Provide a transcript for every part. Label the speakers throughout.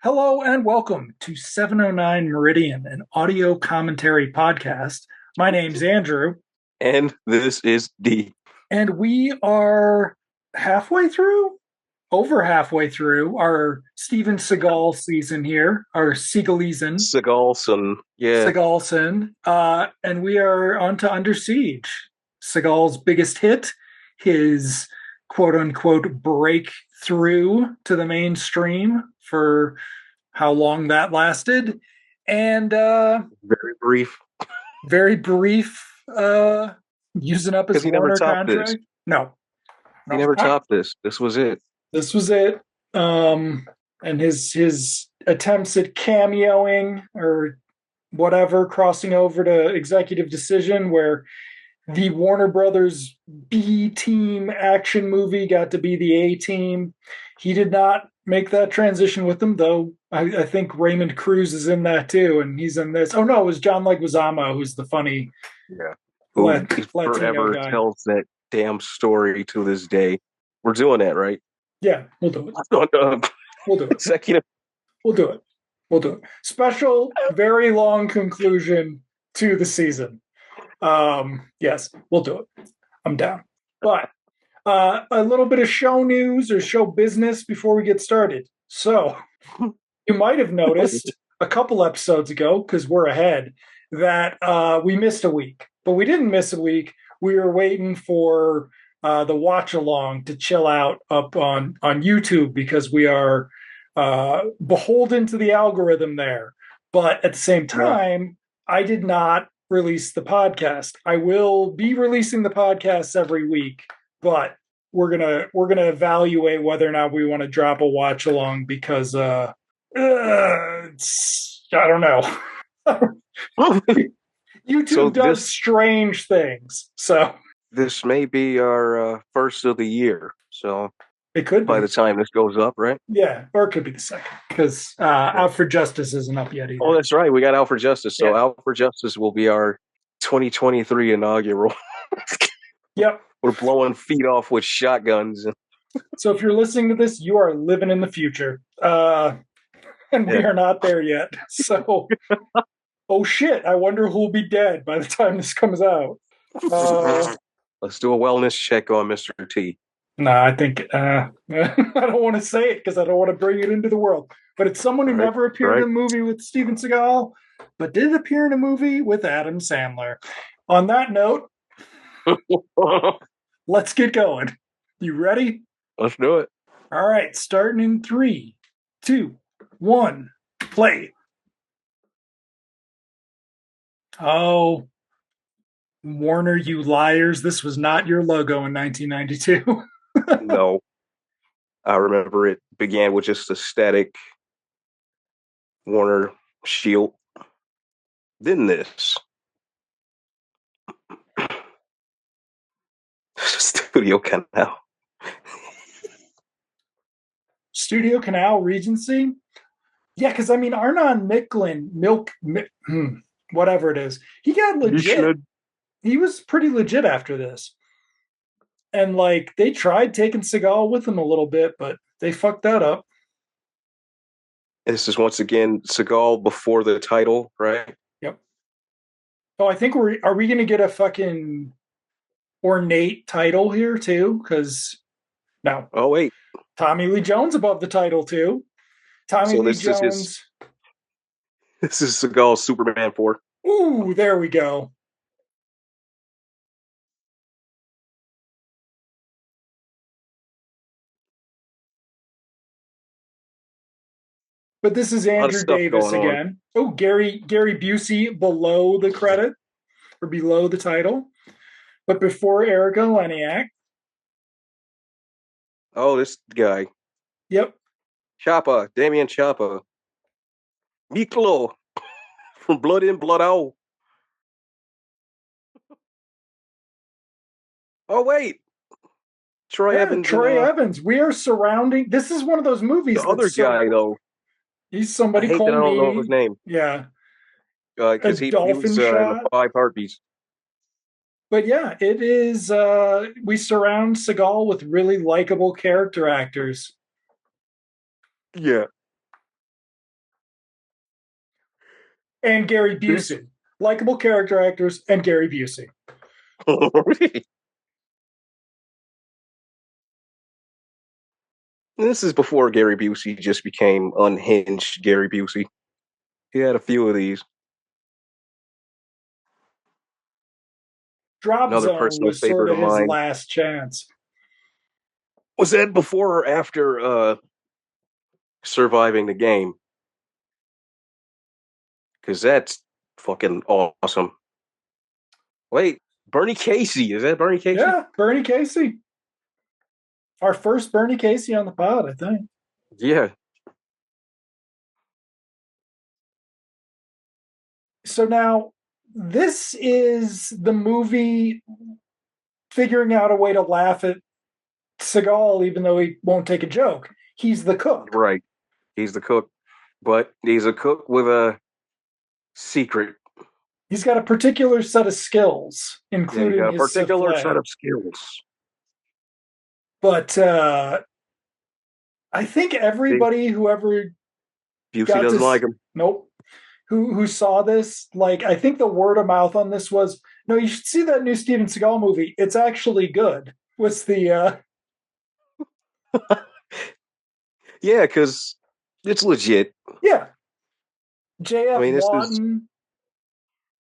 Speaker 1: Hello and welcome to 709 Meridian, an audio commentary podcast. My name's Andrew.
Speaker 2: And this is D.
Speaker 1: And we are over halfway through our Steven Seagal season here, our Seagaleason.
Speaker 2: Seagalson, yeah.
Speaker 1: Seagalson. And we are on to Under Siege. Seagal's biggest hit, his quote-unquote breakthrough to the mainstream for how long that lasted. And
Speaker 2: very brief
Speaker 1: using up his Warner contract.
Speaker 2: This.
Speaker 1: No,
Speaker 2: he never topped this. This was it.
Speaker 1: And his attempts at cameoing or whatever, crossing over to executive decision, where the Warner Brothers B team action movie got to be the A team. He did not make that transition with them, though. I think Raymond Cruz is in that too, and he's in this. Oh no, it was John Leguizamo who's the funny,
Speaker 2: who forever guy. Tells that damn story to this day. We're doing that, right?
Speaker 1: Yeah, we'll do it. We'll do it.
Speaker 2: Executive.
Speaker 1: We'll do it. Special, very long conclusion to the season. Yes, we'll do it. I'm down. But a little bit of show news or show business before we get started. So you might have noticed a couple episodes ago, because we're ahead, that we missed a week. But we didn't miss a week. We were waiting for the watch along to chill out up on YouTube, because we are beholden to the algorithm there. But at the same time, I did not release the podcast. I will be releasing the podcast every week, but we're gonna evaluate whether or not we want to drop a watch along, because I don't know. YouTube does strange things. So
Speaker 2: this may be our first of the year. So
Speaker 1: it could
Speaker 2: by the time this goes up, right?
Speaker 1: Yeah, or it could be the second, because Out for Justice isn't up yet either.
Speaker 2: Oh, that's right. We got Out for Justice. So Out for Justice will be our 2023 inaugural.
Speaker 1: Yep.
Speaker 2: We're blowing feet off with shotguns.
Speaker 1: So if you're listening to this, you are living in the future. And we are not there yet. So, oh shit, I wonder who'll be dead by the time this comes out.
Speaker 2: Let's do a wellness check on Mr. T.
Speaker 1: No, I think I don't want to say it because I don't want to bring it into the world. But it's someone who never appeared in a movie with Steven Seagal, but did appear in a movie with Adam Sandler. On that note, let's get going. You ready?
Speaker 2: Let's do it.
Speaker 1: All right, starting in 3, 2, 1, play. Oh, Warner, you liars. This was not your logo in 1992.
Speaker 2: No. I remember it began with just a static Warner shield. Then this. Studio Canal.
Speaker 1: Studio Canal Regency? Yeah, because I mean, Arnon Micklin, whatever it is, he got legit. He was pretty legit after this. And like, they tried taking Seagal with him a little bit, but they fucked that up.
Speaker 2: This is once again Seagal before the title, right?
Speaker 1: Yep. Oh, I think are we going to get a fucking ornate title here too? Because no.
Speaker 2: Oh wait,
Speaker 1: Tommy Lee Jones above the title too. Tommy Lee Jones.
Speaker 2: This is Seagal's Superman 4.
Speaker 1: Ooh, there we go. But this is Andrew Davis again. Oh, Gary Busey below the credit or below the title. But before Erica Leniak.
Speaker 2: Oh, this guy.
Speaker 1: Yep.
Speaker 2: Choppa, Damian Choppa. Miklo from Blood In, Blood Out. Oh, wait. Troy Evans.
Speaker 1: Troy Evans. We are surrounding. This is one of those movies.
Speaker 2: The other guy, though.
Speaker 1: He's somebody called me.
Speaker 2: I don't know his name.
Speaker 1: Yeah.
Speaker 2: Because he was in 5 Heartbeats.
Speaker 1: But yeah, it is. We surround Seagal with really likable character actors.
Speaker 2: Yeah.
Speaker 1: And Gary Busey. Likable character actors and Gary Busey.
Speaker 2: This is before Gary Busey just became unhinged Gary Busey. He had a few of these.
Speaker 1: Drop
Speaker 2: Another
Speaker 1: Zone
Speaker 2: personal
Speaker 1: was sort
Speaker 2: favorite
Speaker 1: of
Speaker 2: of
Speaker 1: his
Speaker 2: mine.
Speaker 1: last chance.
Speaker 2: Was that before or after surviving the game? Because that's fucking awesome. Wait, Bernie Casey. Is that Bernie Casey?
Speaker 1: Yeah, Bernie Casey. Our first Bernie Casey on the pod, I think.
Speaker 2: Yeah.
Speaker 1: So now, this is the movie figuring out a way to laugh at Seagal, even though he won't take a joke. He's the cook.
Speaker 2: Right. He's the cook. But he's a cook with a secret.
Speaker 1: He's got a particular set of skills,
Speaker 2: Yeah, he
Speaker 1: including
Speaker 2: got a
Speaker 1: his
Speaker 2: particular set
Speaker 1: souffle.
Speaker 2: of skills.
Speaker 1: But I think everybody who ever
Speaker 2: Busey
Speaker 1: got
Speaker 2: doesn't
Speaker 1: to
Speaker 2: like him.
Speaker 1: nope, who saw this, like I think the word of mouth on this was, no, you should see that new Steven Seagal movie. It's actually good. What's the
Speaker 2: Yeah, because it's legit.
Speaker 1: yeah,
Speaker 2: I
Speaker 1: JF
Speaker 2: mean,
Speaker 1: Lawton.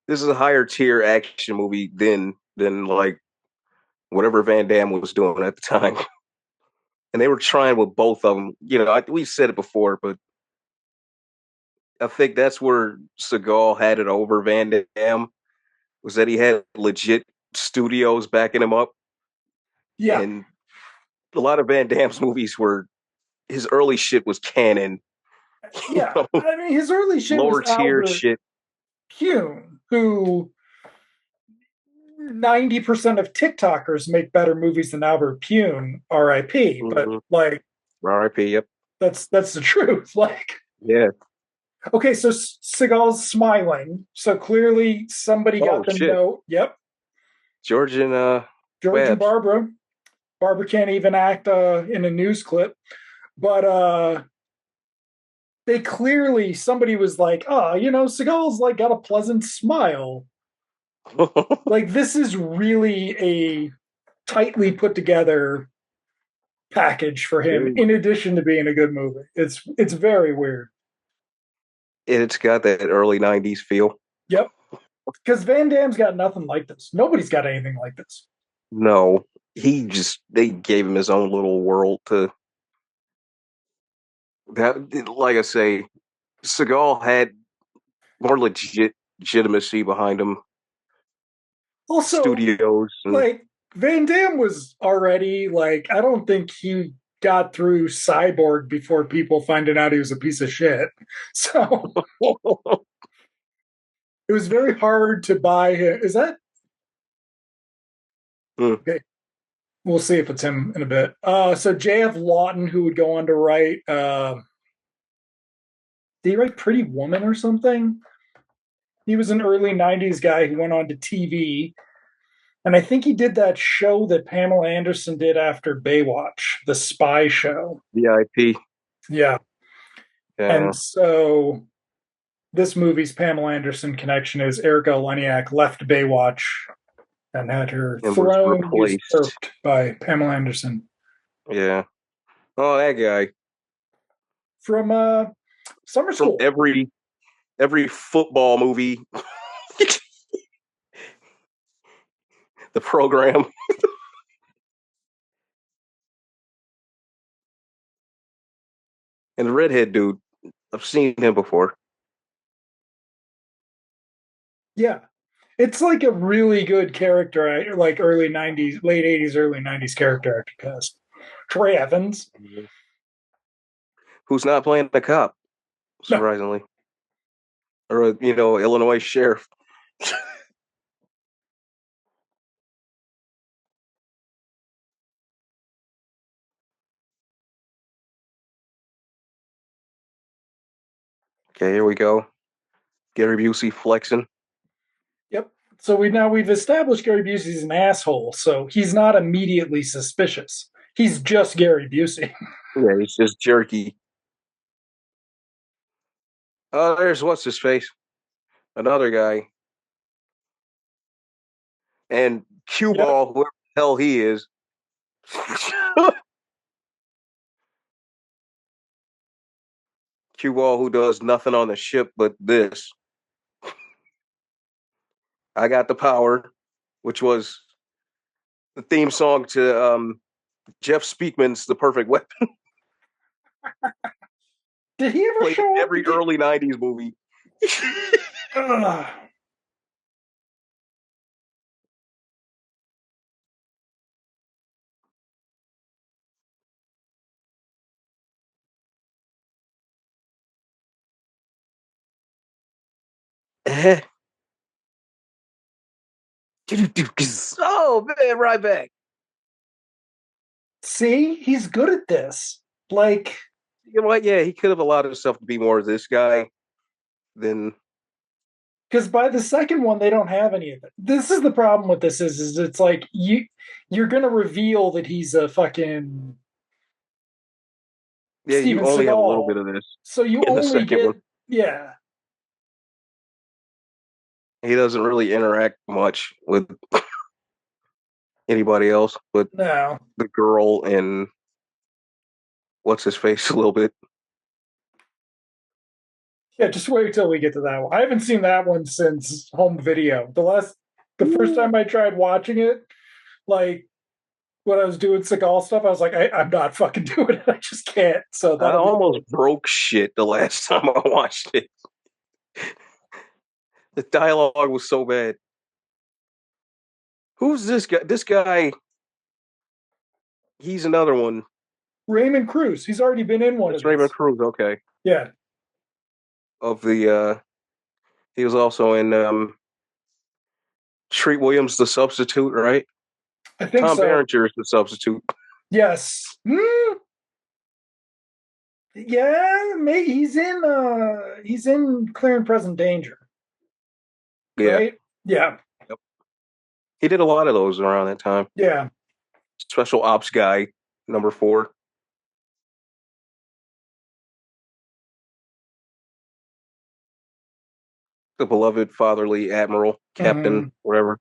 Speaker 2: this is a higher tier action movie than like whatever Van Damme was doing at the time. And they were trying with both of them. You know, we said it before, but I think that's where Seagal had it over Van Damme, was that he had legit studios backing him up.
Speaker 1: Yeah,
Speaker 2: And a lot of Van Damme's movies were, his early shit was canon, you
Speaker 1: yeah.
Speaker 2: know,
Speaker 1: I mean, his early shit was
Speaker 2: lower tier
Speaker 1: Albert
Speaker 2: shit.
Speaker 1: Pune, who 90% of TikTokers make better movies than Albert Pune, RIP. But
Speaker 2: Mm-hmm.
Speaker 1: like
Speaker 2: R.I.P. Yep.
Speaker 1: that's the truth. Like,
Speaker 2: Yeah.
Speaker 1: okay, so Seagal's smiling. So clearly somebody
Speaker 2: Oh
Speaker 1: got the
Speaker 2: shit.
Speaker 1: note. Yep.
Speaker 2: George and
Speaker 1: George and
Speaker 2: Webs.
Speaker 1: Barbara. Barbara can't even act in a news clip. But they clearly somebody was like, oh, Seagal's like got a pleasant smile. Like this is really a tightly put together package for him in addition to being a good movie. It's very weird.
Speaker 2: It's got that early 90s feel.
Speaker 1: Yep. Because Van Damme's got nothing like this. Nobody's got anything like this.
Speaker 2: No, they gave him his own little world to that. Like I say, Seagal had more legitimacy behind him.
Speaker 1: Also,
Speaker 2: Studios and
Speaker 1: like Van Damme was already like, I don't think he got through Cyborg before people finding out he was a piece of shit. So it was very hard to buy him. Is that okay? We'll see if it's him in a bit. So J.F. Lawton, who would go on to write, did he write Pretty Woman or something? He was an early '90s guy who went on to TV, and I think he did that show that Pamela Anderson did after Baywatch, the spy show.
Speaker 2: VIP.
Speaker 1: Yeah,
Speaker 2: Yeah,
Speaker 1: and so this movie's Pamela Anderson connection is Erica Leniak left Baywatch and had her
Speaker 2: and was
Speaker 1: throne
Speaker 2: replaced.
Speaker 1: usurped by Pamela Anderson.
Speaker 2: Yeah. Oh, that guy
Speaker 1: From Summer
Speaker 2: from
Speaker 1: School.
Speaker 2: every football movie, the program. And the redhead dude, I've seen him before.
Speaker 1: Yeah. It's like a really good character, like early '90s, late '80s, early '90s character actor cast. Troy Evans.
Speaker 2: Who's not playing the cop,
Speaker 1: No,
Speaker 2: surprisingly. Or Illinois sheriff. Okay, here we go. Gary Busey flexing.
Speaker 1: yep. So we've established Gary Busey's an asshole, so he's not immediately suspicious. He's just Gary Busey.
Speaker 2: Yeah, he's just jerky. Oh, there's what's his face, another guy, and cue
Speaker 1: Yep.
Speaker 2: ball, whoever the hell he is. Cue ball, who does nothing on the ship but this. I got the power, which was the theme song to Jeff Speakman's "The Perfect Weapon,"
Speaker 1: Did he ever
Speaker 2: played in
Speaker 1: show up?
Speaker 2: every early '90s movie.
Speaker 1: Ugh.
Speaker 2: Oh man, Ryback.
Speaker 1: See, he's good at this. Like,
Speaker 2: You know what? Yeah, he could have allowed himself to be more of this guy than.
Speaker 1: because by the second one, they don't have any of it. This is the problem with this is it's like you're gonna reveal that he's a fucking
Speaker 2: Yeah, you
Speaker 1: Steven
Speaker 2: only have a little
Speaker 1: Seagal.
Speaker 2: bit of this
Speaker 1: So you
Speaker 2: in the
Speaker 1: only
Speaker 2: second one.
Speaker 1: get yeah.
Speaker 2: He doesn't really interact much with anybody else but
Speaker 1: No.
Speaker 2: the girl and what's his face a little bit.
Speaker 1: Yeah, just wait till we get to that one. I haven't seen that one since home video. The first time I tried watching it, like when I was doing Seagal stuff, I was like, I'm not fucking doing it. I just can't. So
Speaker 2: I
Speaker 1: that'll be
Speaker 2: almost broke shit the last time I watched it. The dialogue was so bad. Who's this guy? This guy, he's another one.
Speaker 1: Raymond Cruz. He's already been in one of
Speaker 2: That's Raymond
Speaker 1: these.
Speaker 2: Cruz, okay.
Speaker 1: Yeah,
Speaker 2: Of the he was also in Treat Williams the Substitute, right?
Speaker 1: I think
Speaker 2: Tom
Speaker 1: so.
Speaker 2: Berenger is the substitute.
Speaker 1: Yes. Yeah, maybe he's in Clear and Present Danger,
Speaker 2: Yeah.
Speaker 1: right? Yeah.
Speaker 2: Yep. He did a lot of those around that time.
Speaker 1: Yeah.
Speaker 2: Special ops guy, number 4. The beloved fatherly admiral, captain,
Speaker 1: Mhm.
Speaker 2: whatever.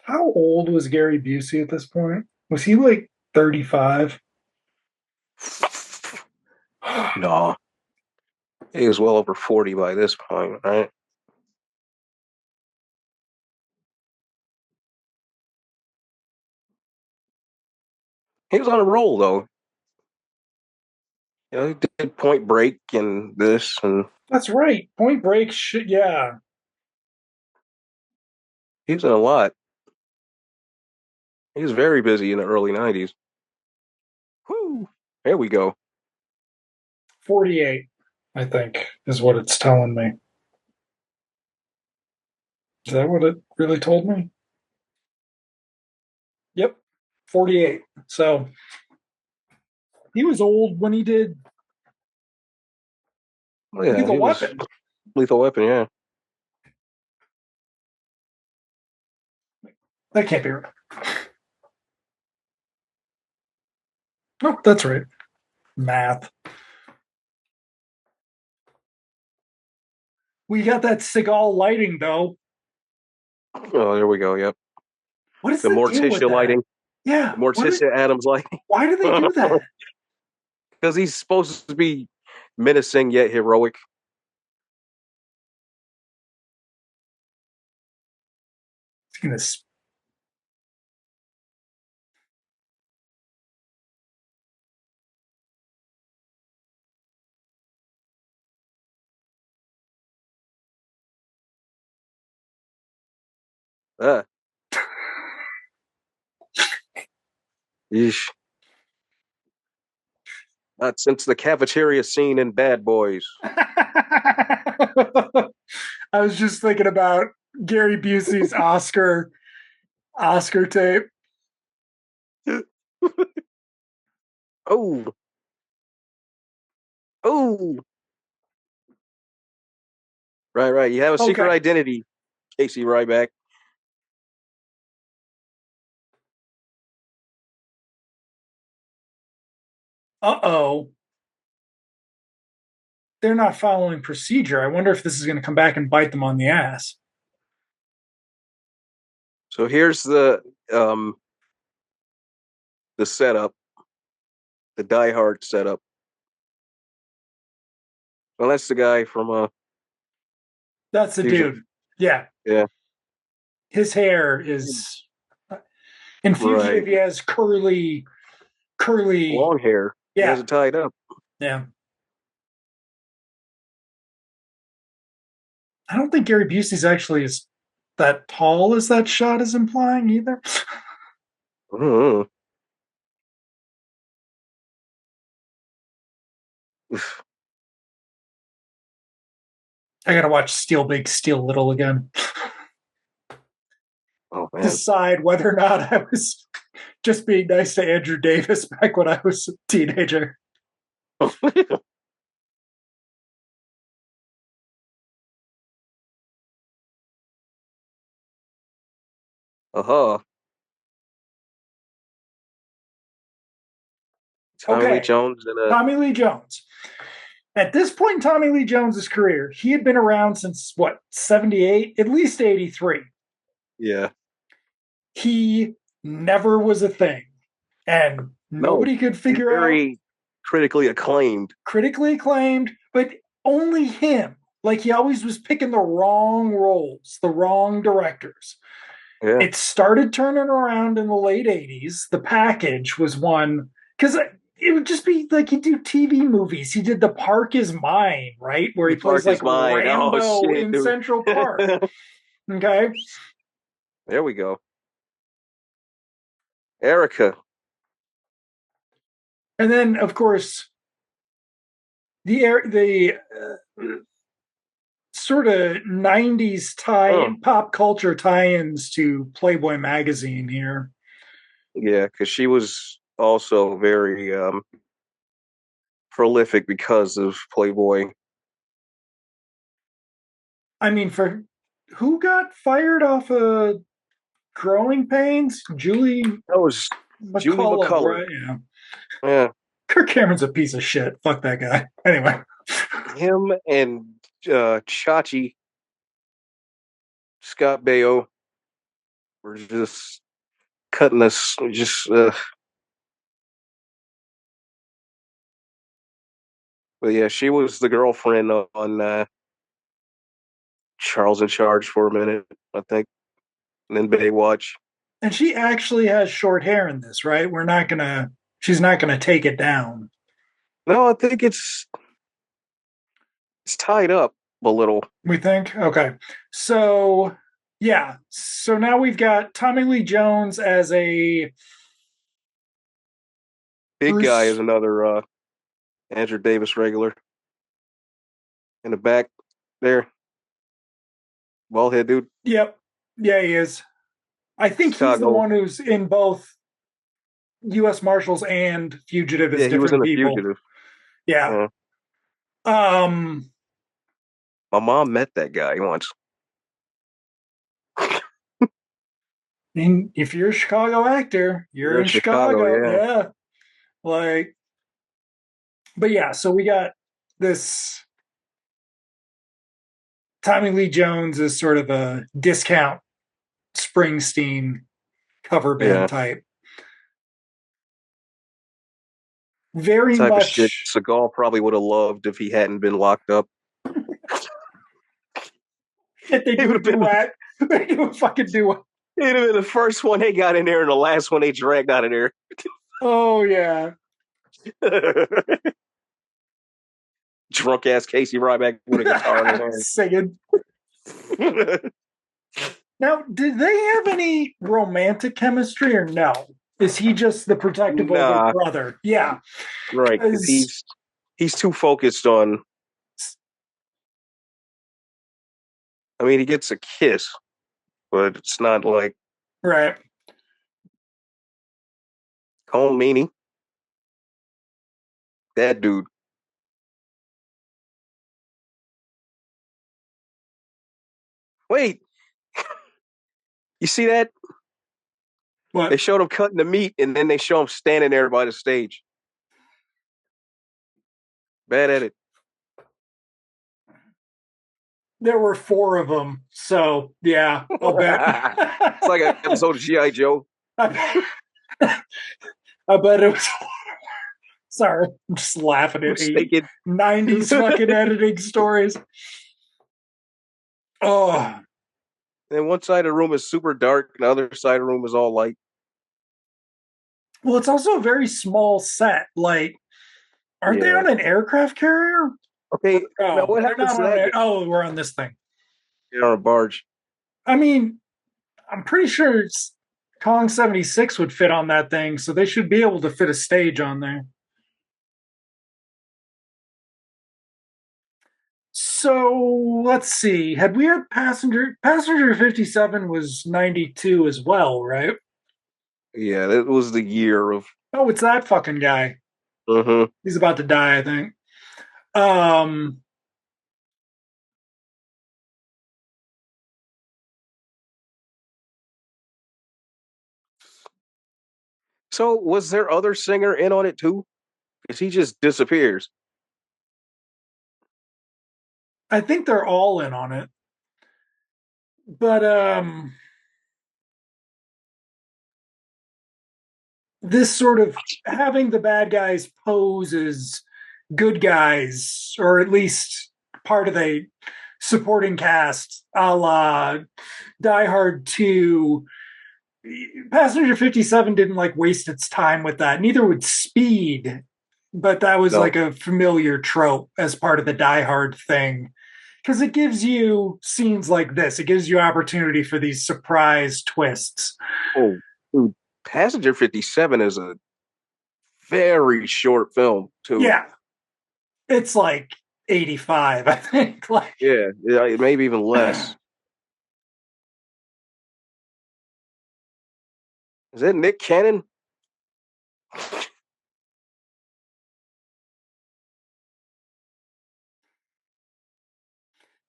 Speaker 1: How old was Gary Busey at this point? Was he like 35?
Speaker 2: No. He was well over 40 by this point, right? He was on a roll though. You know, he did Point Break and this, and
Speaker 1: That's right. Point Break. Yeah.
Speaker 2: he was in a lot. He was very busy in the early '90s. Whoo! There we go.
Speaker 1: 48, I think, is what it's telling me. Is that what it really told me? Yep. 48. So he was old when he did
Speaker 2: Oh yeah,
Speaker 1: Lethal
Speaker 2: he was
Speaker 1: Weapon.
Speaker 2: Lethal Weapon. Yeah.
Speaker 1: That can't be right. Oh, that's right. Math. We got that Seagal lighting, though.
Speaker 2: Oh, there we go. Yep.
Speaker 1: What is
Speaker 2: The
Speaker 1: the deal with
Speaker 2: Morticia
Speaker 1: that?
Speaker 2: lighting,
Speaker 1: Yeah.
Speaker 2: the Morticia Adams lighting,
Speaker 1: Why do they do that?
Speaker 2: because he's supposed to be menacing yet heroic.
Speaker 1: It's gonna
Speaker 2: Ah, yeesh. Not since the cafeteria scene in Bad Boys.
Speaker 1: I was just thinking about Gary Busey's Oscar tape.
Speaker 2: Oh, oh. Right, right. You have a secret
Speaker 1: Okay.
Speaker 2: identity, Casey Ryback.
Speaker 1: Uh-oh. They're not following procedure. I wonder if this is going to come back and bite them on the ass.
Speaker 2: So here's the setup, the Die Hard setup. Well, that's the guy from
Speaker 1: That's the dude.
Speaker 2: Fusion.
Speaker 1: Yeah.
Speaker 2: Yeah,
Speaker 1: His hair is in Fugitive.
Speaker 2: right.
Speaker 1: He has curly.
Speaker 2: Long hair. He has
Speaker 1: Yeah.
Speaker 2: it tied up.
Speaker 1: Yeah. I don't think Gary Busey's actually as that tall as that shot is implying either.
Speaker 2: Mm-hmm.
Speaker 1: I gotta watch Steel Big, Steel Little again.
Speaker 2: Oh man.
Speaker 1: Decide whether or not I was just being nice to Andrew Davis back when I was a teenager.
Speaker 2: Uh-huh. Tommy Lee
Speaker 1: Okay,
Speaker 2: Jones and
Speaker 1: Tommy Lee Jones. At this point in Tommy Lee Jones's career, he had been around since what, 78, at least 83.
Speaker 2: yeah.
Speaker 1: He never was a thing. And
Speaker 2: No.
Speaker 1: nobody could
Speaker 2: He's
Speaker 1: figure out,
Speaker 2: very critically acclaimed.
Speaker 1: critically acclaimed, but only him. Like he always was picking the wrong roles, the wrong directors.
Speaker 2: Yeah.
Speaker 1: It started turning around in the late 80s. The Package was one, because it would just be like he'd do TV movies. He did The Park Is Mine, right? Where he
Speaker 2: The
Speaker 1: plays
Speaker 2: park
Speaker 1: like
Speaker 2: is mine. Oh
Speaker 1: Rambo
Speaker 2: shit,
Speaker 1: in
Speaker 2: dude.
Speaker 1: Central Park. Okay.
Speaker 2: There we go. Erica.
Speaker 1: And then, of course, the sort of 90s
Speaker 2: Oh.
Speaker 1: pop culture tie-ins to Playboy magazine here.
Speaker 2: Yeah, because she was also very prolific because of Playboy.
Speaker 1: I mean, for who got fired off of Growing Pains? Julie
Speaker 2: That was Julie
Speaker 1: McCullough,
Speaker 2: McCullough.
Speaker 1: right? Yeah.
Speaker 2: Yeah.
Speaker 1: Kirk Cameron's a piece of shit. Fuck that guy. Anyway.
Speaker 2: Him and Chachi Scott Baio were just cutting us. Just, but yeah, she was the girlfriend on Charles in Charge for a minute, I think, and then Baywatch.
Speaker 1: And she actually has short hair in this, right? She's not gonna take it down.
Speaker 2: No, I think it's tied up a little.
Speaker 1: We think? Okay. So yeah. So now we've got Tommy Lee Jones as a
Speaker 2: Big guy is
Speaker 1: Bruce.
Speaker 2: another Andrew Davis regular in the back there, bald head dude,
Speaker 1: Yep. Yeah, he is. I think he's the
Speaker 2: Chicago.
Speaker 1: one who's in both US Marshals and Fugitive as
Speaker 2: Yeah, he was in
Speaker 1: different
Speaker 2: The
Speaker 1: people.
Speaker 2: Fugitive.
Speaker 1: Yeah.
Speaker 2: Yeah.
Speaker 1: Um
Speaker 2: My mom met that guy once.
Speaker 1: and if you're a Chicago actor, you're
Speaker 2: You're in
Speaker 1: in
Speaker 2: Chicago,
Speaker 1: Chicago.
Speaker 2: yeah.
Speaker 1: Yeah. Like, but yeah, so we got this Tommy Lee Jones is sort of a discount Springsteen cover
Speaker 2: Yeah.
Speaker 1: band type. Very
Speaker 2: Type of shit
Speaker 1: much.
Speaker 2: Seagal probably would have loved if he hadn't been locked up.
Speaker 1: If they
Speaker 2: He
Speaker 1: do
Speaker 2: would
Speaker 1: a
Speaker 2: have been
Speaker 1: duet, they do a fucking duet.
Speaker 2: he'd have been the first one they got in there and the last one they dragged out of there.
Speaker 1: Oh yeah.
Speaker 2: Drunk ass Casey Ryback with a guitar in his
Speaker 1: Singing.
Speaker 2: hand.
Speaker 1: Now, did they have any romantic chemistry or no? Is he just the protective older
Speaker 2: Nah,
Speaker 1: brother? Yeah.
Speaker 2: right, because
Speaker 1: Because
Speaker 2: he's too focused on. I mean, he gets a kiss, but it's not like
Speaker 1: right.
Speaker 2: Cole Meany, that dude. Wait, you see that? They
Speaker 1: What?
Speaker 2: showed him cutting the meat, and then they show him standing there by the stage. Bad edit.
Speaker 1: There were four of them, so yeah, I'll bet.
Speaker 2: It's like an episode of G.I. Joe.
Speaker 1: I bet, I bet it was. Sorry, I'm just laughing at
Speaker 2: Mistaken.
Speaker 1: 90s fucking editing stories. Oh,
Speaker 2: And one side of the room is super dark, and the other side of the room is all light.
Speaker 1: well, it's also a very small set. Like, aren't they
Speaker 2: Yeah.
Speaker 1: on an aircraft carrier?
Speaker 2: Okay. Now
Speaker 1: Oh,
Speaker 2: what
Speaker 1: they're
Speaker 2: happens
Speaker 1: not
Speaker 2: to
Speaker 1: on
Speaker 2: that
Speaker 1: it.
Speaker 2: guy?
Speaker 1: Oh, we're on this thing.
Speaker 2: They're on a barge.
Speaker 1: I mean, I'm pretty sure Kong 76 would fit on that thing, so they should be able to fit a stage on there. So let's see. Had we had passenger 57 was 92 as well, right?
Speaker 2: Yeah, that was the year of.
Speaker 1: Oh, it's that fucking guy.
Speaker 2: Uh-huh.
Speaker 1: He's about to die, I think. Um
Speaker 2: So was there other singer in on it too? Because he just disappears.
Speaker 1: I think they're all in on it. But this sort of having the bad guys pose as good guys, or at least part of the supporting cast, a la Die Hard 2. Passenger 57 didn't like waste its time with that. Neither would Speed, but that was
Speaker 2: No.
Speaker 1: like a familiar trope as part of the Die Hard thing. Because it gives you scenes like this, it gives you opportunity for these surprise twists.
Speaker 2: Oh, dude, Passenger 57 is a very short film too.
Speaker 1: Yeah, it's like 85, I think. Like,
Speaker 2: Yeah, maybe even less. Is that Nick Cannon?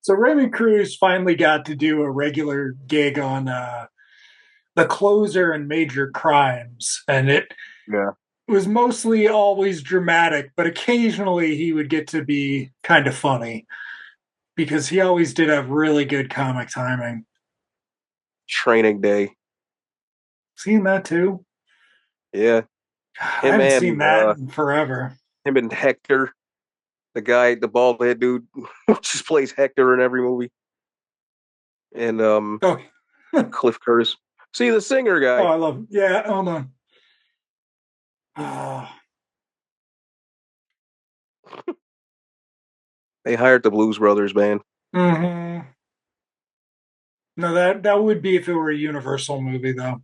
Speaker 1: so Raymond Cruz finally got to do a regular gig on The Closer and Major Crimes, and it
Speaker 2: Yeah.
Speaker 1: was mostly always dramatic, but occasionally he would get to be kind of funny because he always did have really good comic timing.
Speaker 2: Training Day.
Speaker 1: Seen that too?
Speaker 2: Yeah.
Speaker 1: I
Speaker 2: Him
Speaker 1: haven't seen
Speaker 2: and
Speaker 1: that in forever.
Speaker 2: him and Hector, the guy, the bald head dude, who just plays Hector in every movie. And
Speaker 1: Oh,
Speaker 2: Cliff Curtis. See the singer
Speaker 1: oh,
Speaker 2: guy.
Speaker 1: I love it. Yeah, hold on. Oh,
Speaker 2: They hired the Blues Brothers band.
Speaker 1: mm-hmm. No, that would be if it were a Universal movie, though.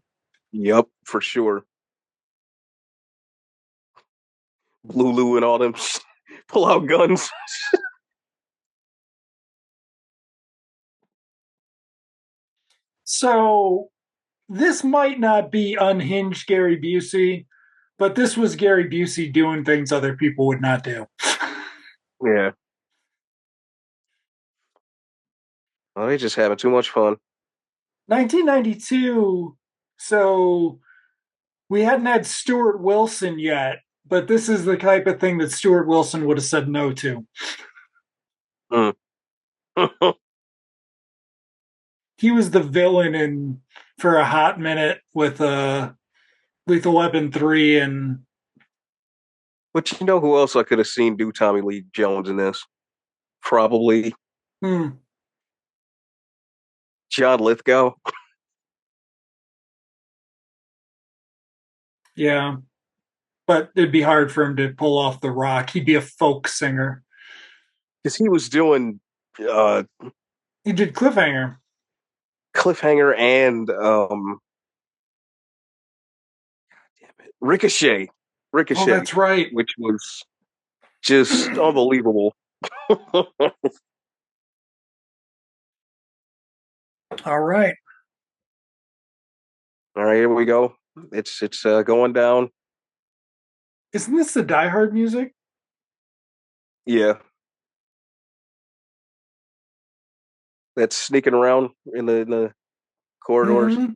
Speaker 2: Yup, for sure. Lulu and all them pull out guns.
Speaker 1: So this might not be unhinged Gary Busey, but this was Gary Busey doing things other people would not do.
Speaker 2: Yeah. Oh, they just having too much fun.
Speaker 1: 1992. So we hadn't had Stuart Wilson yet, but this is the type of thing that Stuart Wilson would have said no to.
Speaker 2: Mm.
Speaker 1: He was the villain in for a hot minute with Lethal Weapon 3 and
Speaker 2: But you know who else I could have seen do Tommy Lee Jones in this? Probably
Speaker 1: hmm,
Speaker 2: John Lithgow.
Speaker 1: yeah, but it'd be hard for him to pull off the rock. He'd be a folk singer.
Speaker 2: Because he was doing uh,
Speaker 1: He did Cliffhanger.
Speaker 2: Cliffhanger and Ricochet.
Speaker 1: Oh,
Speaker 2: Ricochet,
Speaker 1: that's right.
Speaker 2: which was just unbelievable. All
Speaker 1: All right.
Speaker 2: right, here we go. It's going down.
Speaker 1: Isn't this the Die Hard music?
Speaker 2: Yeah. that's sneaking around in the corridors.
Speaker 1: Mm-hmm.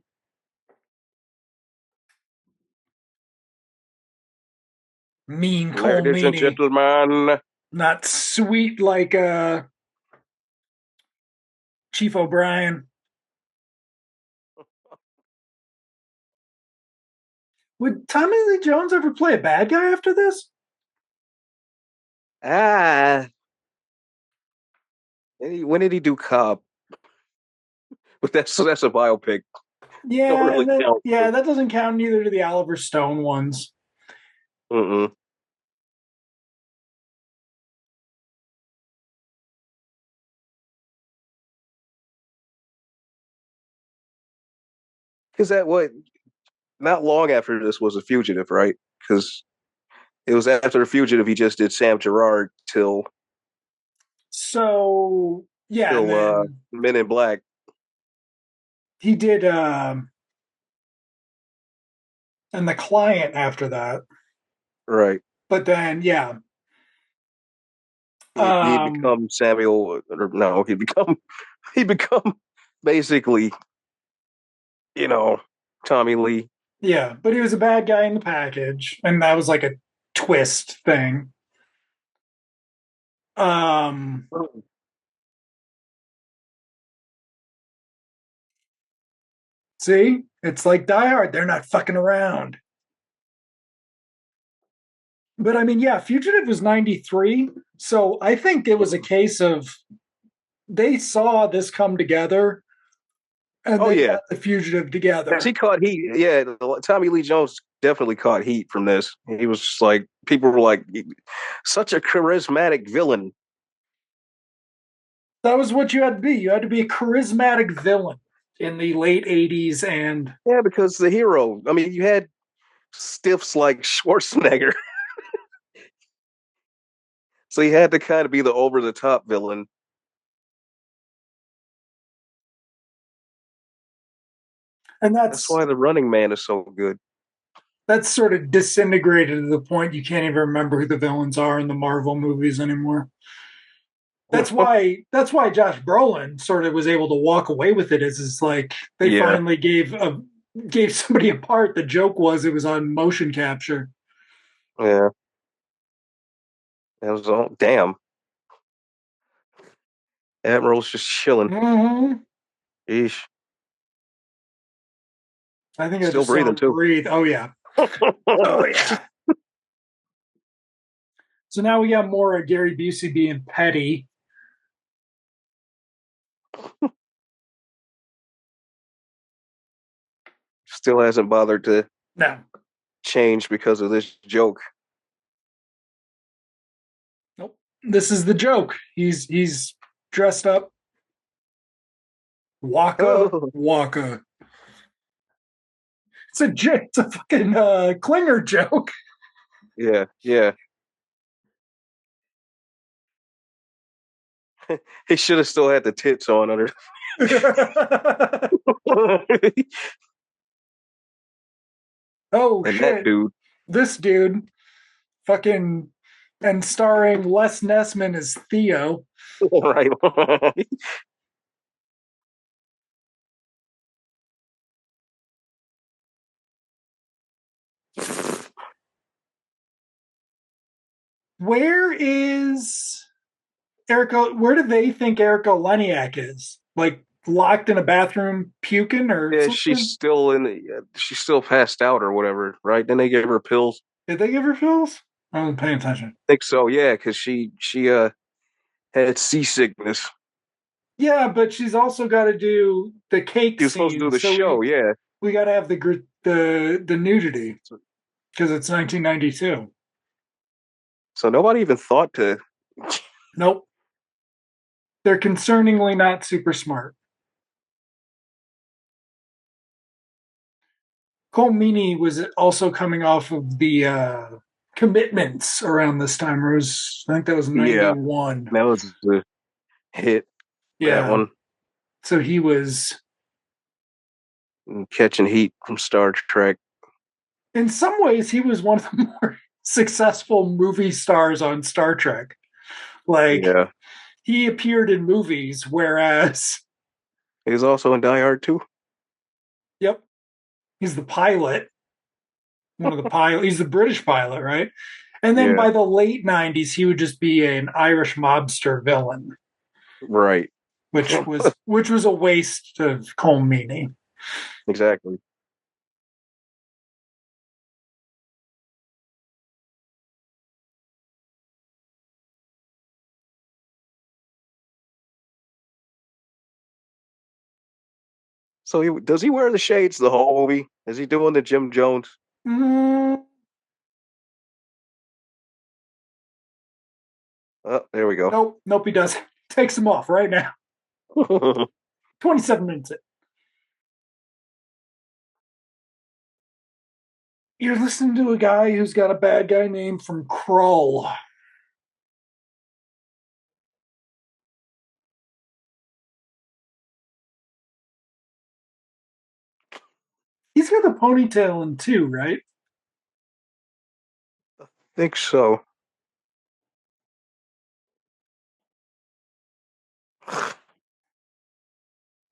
Speaker 1: Mean Cole
Speaker 2: Ladies and
Speaker 1: Meany.
Speaker 2: gentlemen.
Speaker 1: Not sweet like Chief O'Brien. Would Tommy Lee Jones ever play a bad guy after this?
Speaker 2: Ah, when did he do Cobb? But that's a biopic. Don't
Speaker 1: Yeah,
Speaker 2: really
Speaker 1: and that
Speaker 2: count.
Speaker 1: yeah, that doesn't count neither to the Oliver Stone ones.
Speaker 2: Mm-mm. Because that what not long after this was a fugitive, right? Because it was after the fugitive he just did Sam Gerard
Speaker 1: So yeah, and
Speaker 2: till
Speaker 1: then
Speaker 2: Men in Black,
Speaker 1: he did and the client after that.
Speaker 2: right?
Speaker 1: But then yeah.
Speaker 2: He
Speaker 1: Um
Speaker 2: become Samuel, or no, he become basically, you know, Tommy Lee.
Speaker 1: yeah, but he was a bad guy in the package, and that was like a twist thing. Um See? It's like Die Hard. They're not fucking around. But I mean, yeah, Fugitive was 93. So I think it was a case of they saw this come together and
Speaker 2: Oh
Speaker 1: they
Speaker 2: yeah,
Speaker 1: got the Fugitive
Speaker 2: because he
Speaker 1: together.
Speaker 2: caught heat. Yeah, Tommy Lee Jones definitely caught heat from this. He was just like people were like, such a charismatic villain.
Speaker 1: That was what you had to be. You had to be a charismatic villain in the late 80s. And
Speaker 2: Yeah, because the hero. I mean, you had stiffs like Schwarzenegger, so he had to kind of be the over the top villain.
Speaker 1: and
Speaker 2: That's why the Running Man is so good.
Speaker 1: that's sort of disintegrated to the point you can't even remember who the villains are in the Marvel movies anymore. That's why Josh Brolin sort of was able to walk away with it. Is like they
Speaker 2: Yeah,
Speaker 1: finally gave somebody a part. The joke was it was on motion capture.
Speaker 2: yeah. That was all. Damn, Admiral's just chilling.
Speaker 1: Mm-hmm.
Speaker 2: Eesh.
Speaker 1: I think I
Speaker 2: Still
Speaker 1: just saw
Speaker 2: breathing
Speaker 1: him
Speaker 2: too.
Speaker 1: breathe. Oh yeah. Oh yeah. So now we got more of Gary Busey being petty.
Speaker 2: Still hasn't bothered to
Speaker 1: No,
Speaker 2: change because of this joke.
Speaker 1: nope. This is the joke. He's dressed up. Waka
Speaker 2: Oh,
Speaker 1: Waka. It's a fucking Klinger joke.
Speaker 2: yeah, yeah. He should have still had the tits on under.
Speaker 1: Oh
Speaker 2: And that
Speaker 1: shit.
Speaker 2: dude,
Speaker 1: This dude fucking and starring Les Nessman as Theo.
Speaker 2: right?
Speaker 1: Where is Erica? Where do they think Erica Leniak is? Like locked in a bathroom puking or
Speaker 2: Yeah,
Speaker 1: something?
Speaker 2: she's still passed out or whatever, right? Then they gave her pills.
Speaker 1: Did they give her pills? I wasn't paying attention.
Speaker 2: I think so, yeah, because she had seasickness.
Speaker 1: Yeah, but she's also got to do the cake
Speaker 2: She was supposed to do
Speaker 1: scene,
Speaker 2: the
Speaker 1: so
Speaker 2: show, yeah.
Speaker 1: we got to have the nudity because it's 1992.
Speaker 2: So nobody even thought to.
Speaker 1: Nope, they're concerningly not super smart. Cole Meany was also coming off of the commitments around this time. I think that was
Speaker 2: Yeah,
Speaker 1: 91.
Speaker 2: that was the hit. That
Speaker 1: Yeah.
Speaker 2: one,
Speaker 1: So he was,
Speaker 2: catching heat from Star Trek.
Speaker 1: in some ways, he was one of the more successful movie stars on Star Trek. Like,
Speaker 2: Yeah,
Speaker 1: he appeared in movies, whereas
Speaker 2: He's also in Die Hard too.
Speaker 1: Yep, he's the pilot, one of the pilot. He's the British pilot, right? And then
Speaker 2: Yeah,
Speaker 1: by the late '90s, he would just be an Irish mobster villain,
Speaker 2: right.
Speaker 1: which was a waste of Colm Meaney.
Speaker 2: Exactly. So does he wear the shades the whole movie? Is he doing the Jim Jones?
Speaker 1: Mm,
Speaker 2: Oh, there we go.
Speaker 1: nope, nope, he does. Takes him off right now. 27 minutes in. You're listening to a guy who's got a bad guy name from Krull. He's got the ponytail in two, right?
Speaker 2: Think so.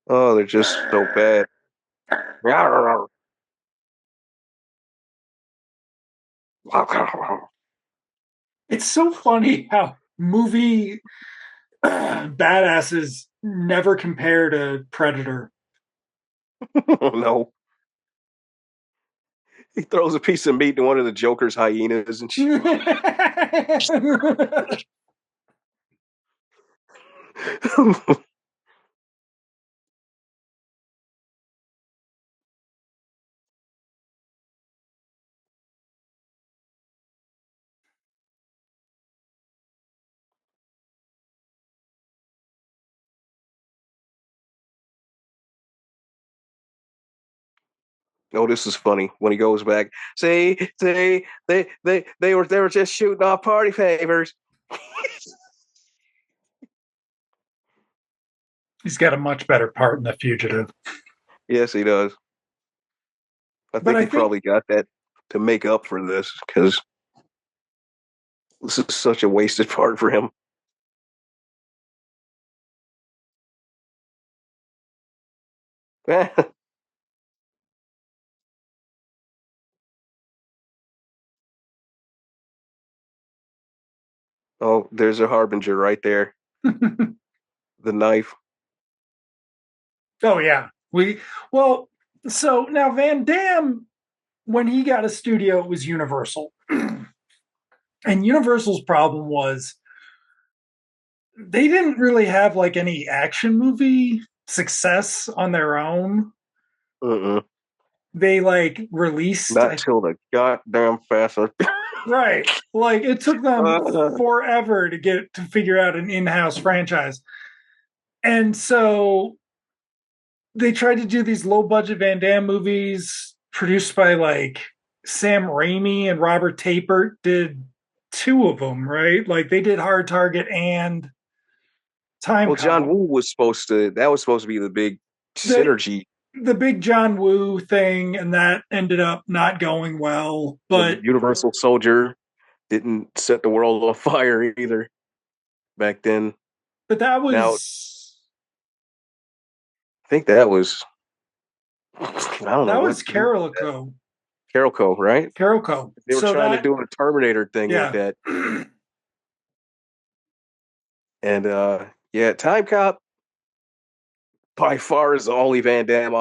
Speaker 2: Oh, they're just so bad.
Speaker 1: It's so funny how movie badasses never compare to Predator.
Speaker 2: No. He throws a piece of meat to one of the Joker's hyenas and shit. Oh, this is funny when he goes back. See, they were just shooting off party favors.
Speaker 1: He's got a much better part in The Fugitive.
Speaker 2: Yes, he does. I
Speaker 1: But
Speaker 2: think
Speaker 1: I
Speaker 2: he
Speaker 1: think
Speaker 2: probably got that to make up for this because this is such a wasted part for him. Oh, there's a harbinger right there. The knife.
Speaker 1: oh yeah. Well, so now Van Damme, when he got a studio, it was Universal. And Universal's problem was they didn't really have like any action movie success on their own.
Speaker 2: Mm-mm.
Speaker 1: They like released
Speaker 2: Not till the goddamn fast.
Speaker 1: right. Like it took them forever to get to figure out an in-house franchise. And so they tried to do these low-budget Van Damme movies produced by like Sam Raimi and Robert Tapert did two of them, right? Like they did Hard Target and Time
Speaker 2: Well, John
Speaker 1: Cop.
Speaker 2: Woo was supposed to. That was supposed to be the big
Speaker 1: The
Speaker 2: synergy.
Speaker 1: the big John Woo thing, and that ended up not going well.
Speaker 2: The
Speaker 1: But
Speaker 2: Universal Soldier didn't set the world on fire either back then.
Speaker 1: but that
Speaker 2: Now,
Speaker 1: was
Speaker 2: I think that was. I don't know
Speaker 1: that
Speaker 2: what
Speaker 1: was
Speaker 2: who did that.
Speaker 1: Carolico.
Speaker 2: Carol Cove, right?
Speaker 1: Carolico.
Speaker 2: They were
Speaker 1: So
Speaker 2: trying to
Speaker 1: that
Speaker 2: do a Terminator thing with
Speaker 1: yeah.
Speaker 2: that, and yeah, Time Cop by far is the only Van Damme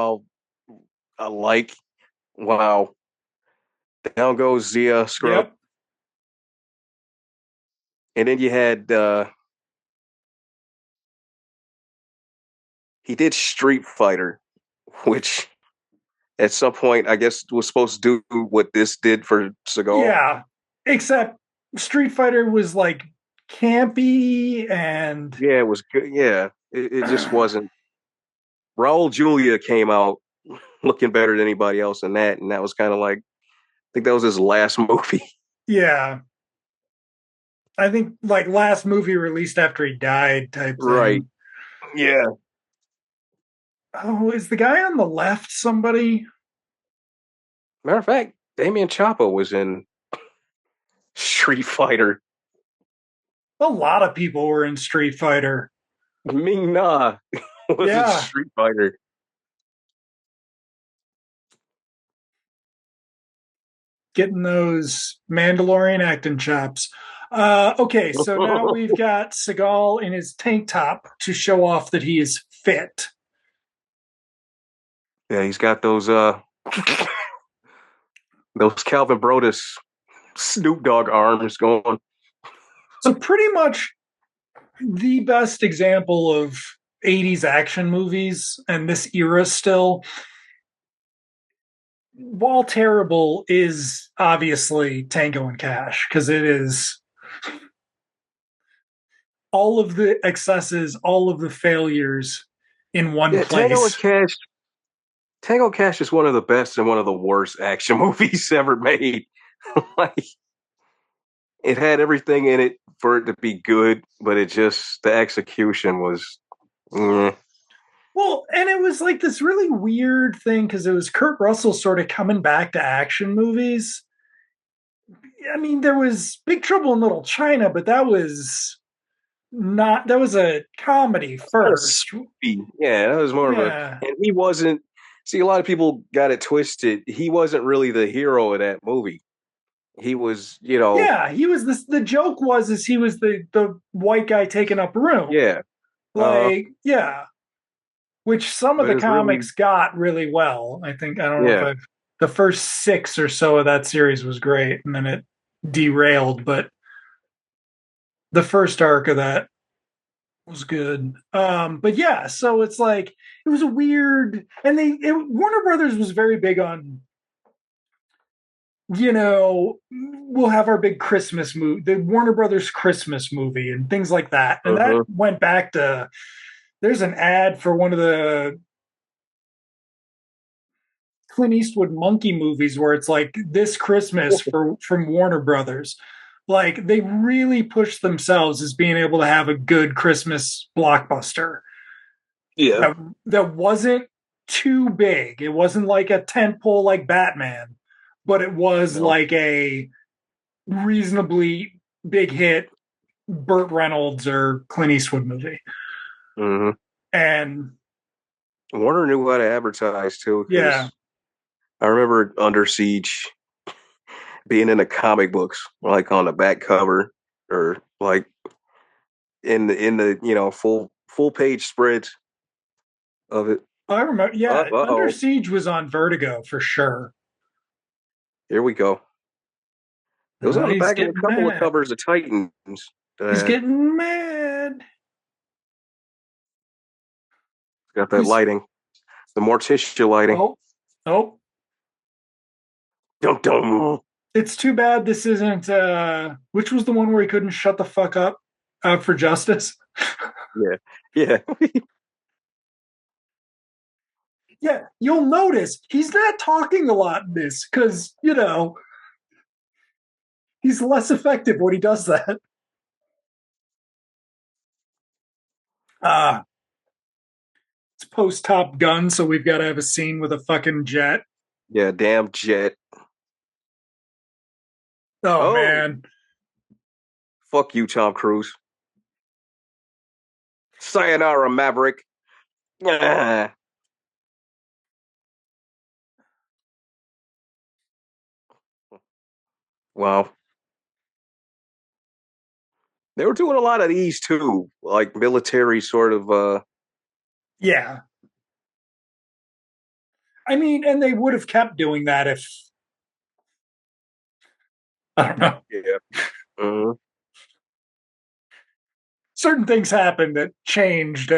Speaker 2: I like. Wow, down goes Zia Scrub,
Speaker 1: Yep.
Speaker 2: and then you had he did Street Fighter, which at some point I guess was supposed to do what this did for Seagal.
Speaker 1: Yeah. Except Street Fighter was like campy and
Speaker 2: Yeah, it was good. Yeah, it just wasn't. Raul Julia came out looking better than anybody else in that, and that was kind of like I think that was his last movie.
Speaker 1: yeah. I think like last movie released after he died type
Speaker 2: Right.
Speaker 1: thing.
Speaker 2: Yeah.
Speaker 1: Oh, is the guy on the left somebody?
Speaker 2: Matter of fact, Damian Chapo was in Street Fighter.
Speaker 1: A lot of people were in Street Fighter.
Speaker 2: Ming Na. was it
Speaker 1: Yeah,
Speaker 2: Street Fighter?
Speaker 1: getting those Mandalorian acting chops. Okay, so now we've got Seagal in his tank top to show off that he is fit.
Speaker 2: Yeah, he's got those Calvin Brodus Snoop Dogg arms going.
Speaker 1: So pretty much the best example of 80s action movies and this era still, while terrible, is obviously Tango and Cash because it is all of the excesses, all of the failures in one
Speaker 2: Yeah,
Speaker 1: place.
Speaker 2: Tango and Cash is one of the best and one of the worst action movies ever made. Like it had everything in it for it to be good, but it just the execution was.
Speaker 1: Well, and it was like this really weird thing because it was Kurt Russell sort of coming back to action movies. I mean, there was Big Trouble in Little China, but that was a comedy first.
Speaker 2: Yeah, that was more of a,
Speaker 1: Yeah.
Speaker 2: and he wasn't. See, a lot of people got it twisted. He wasn't really the hero of that movie. He was,
Speaker 1: Yeah, he was this the joke was is he was the white guy taking up room.
Speaker 2: yeah,
Speaker 1: Like, yeah. Which some of
Speaker 2: but
Speaker 1: the
Speaker 2: it's really,
Speaker 1: comics got really well. I don't know if
Speaker 2: yeah,
Speaker 1: I've the first six or so of that series was great, and then it derailed, but the first arc of that was good. But yeah, so it's like it was a weird, and Warner Brothers was very big on, we'll have our big Christmas movie, the Warner Brothers Christmas movie, and things like that, and that
Speaker 2: uh-huh.
Speaker 1: went back to. There's an ad for one of the Clint Eastwood monkey movies where it's like this Christmas from Warner Brothers. Like they really pushed themselves as being able to have a good Christmas blockbuster
Speaker 2: Yeah,
Speaker 1: that wasn't too big. It wasn't like a tentpole like Batman, but it was
Speaker 2: no,
Speaker 1: like a reasonably big hit Burt Reynolds or Clint Eastwood movie.
Speaker 2: hmm
Speaker 1: And
Speaker 2: Warner knew how to advertise too,
Speaker 1: yeah,
Speaker 2: because I remember Under Siege being in the comic books, like on the back cover, or like in the full page spreads of it.
Speaker 1: I remember. Yeah, Under
Speaker 2: Oh,
Speaker 1: Siege was on Vertigo for sure.
Speaker 2: here we go. It was on the
Speaker 1: He's
Speaker 2: back of a
Speaker 1: getting
Speaker 2: couple of
Speaker 1: mad.
Speaker 2: covers of Titans.
Speaker 1: He's
Speaker 2: Uh,
Speaker 1: getting mad.
Speaker 2: got that
Speaker 1: Who's
Speaker 2: lighting, the Morticia lighting.
Speaker 1: oh oh?
Speaker 2: Dum dum.
Speaker 1: It's too bad this isn't. Which was the one where he couldn't shut the fuck up out for justice?
Speaker 2: Yeah, yeah.
Speaker 1: Yeah, you'll notice he's not talking a lot in this because he's less effective when he does that. Uh it's post Top Gun, so we've got to have a scene with a fucking jet.
Speaker 2: Yeah, damn jet.
Speaker 1: Oh
Speaker 2: Oh,
Speaker 1: man,
Speaker 2: fuck you, Tom Cruise. Sayonara, Maverick. Ah. Wow. They were doing a lot of these too, like military sort of.
Speaker 1: yeah. I mean, and they would have kept doing that if I don't know.
Speaker 2: Yeah. Mhm.
Speaker 1: Certain things happened that changed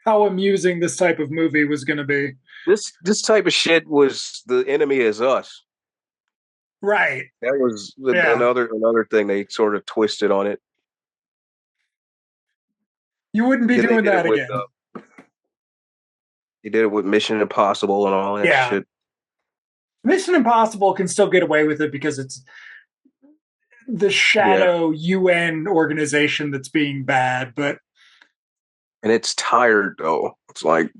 Speaker 1: how amusing this type of movie was going to be.
Speaker 2: This type of shit was the enemy is us.
Speaker 1: Right.
Speaker 2: That was
Speaker 1: Yeah.
Speaker 2: another thing they sort of twisted on it.
Speaker 1: You wouldn't be
Speaker 2: Yeah,
Speaker 1: doing that again.
Speaker 2: they did it with Mission Impossible and all that
Speaker 1: Yeah.
Speaker 2: shit.
Speaker 1: Mission Impossible can still get away with it because it's the
Speaker 2: Yeah,
Speaker 1: shadow UN organization that's being bad, but
Speaker 2: and it's tired though. It's like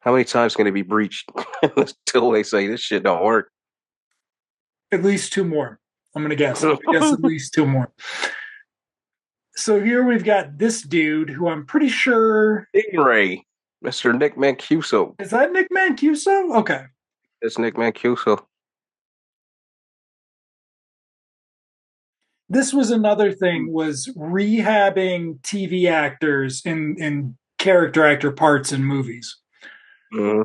Speaker 2: how many times can it be breached until they say this shit don't work?
Speaker 1: at least two more. I'm going to guess. I'm going to guess at least two more. So here we've got this dude who I'm pretty sure
Speaker 2: Ray, Mr. Nick Mancuso.
Speaker 1: is that Nick Mancuso? Okay.
Speaker 2: It's Nick Mancuso.
Speaker 1: This was another thing was rehabbing TV actors in character actor parts in movies.
Speaker 2: Mm-hmm.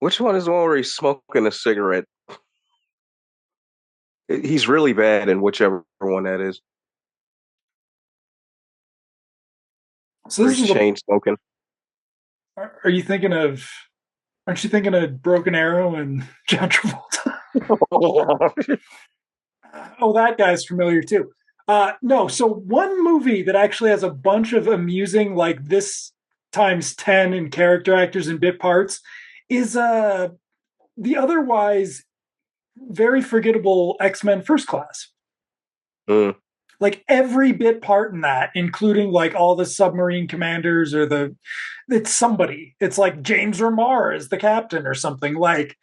Speaker 2: Which one is the one where he's smoking a cigarette? He's really bad in whichever one that is,
Speaker 1: So
Speaker 2: where
Speaker 1: this
Speaker 2: he's
Speaker 1: is the
Speaker 2: chain smoking.
Speaker 1: are you thinking of aren't you thinking of Broken Arrow and John Travolta? Oh, that guy's familiar too. No, so one movie that actually has a bunch of amusing, like this times 10 in character actors and bit parts is the otherwise very forgettable X-Men First Class.
Speaker 2: Mm.
Speaker 1: Like every bit part in that, including like all the submarine commanders or it's somebody. It's like James Remar is the captain or something. Like,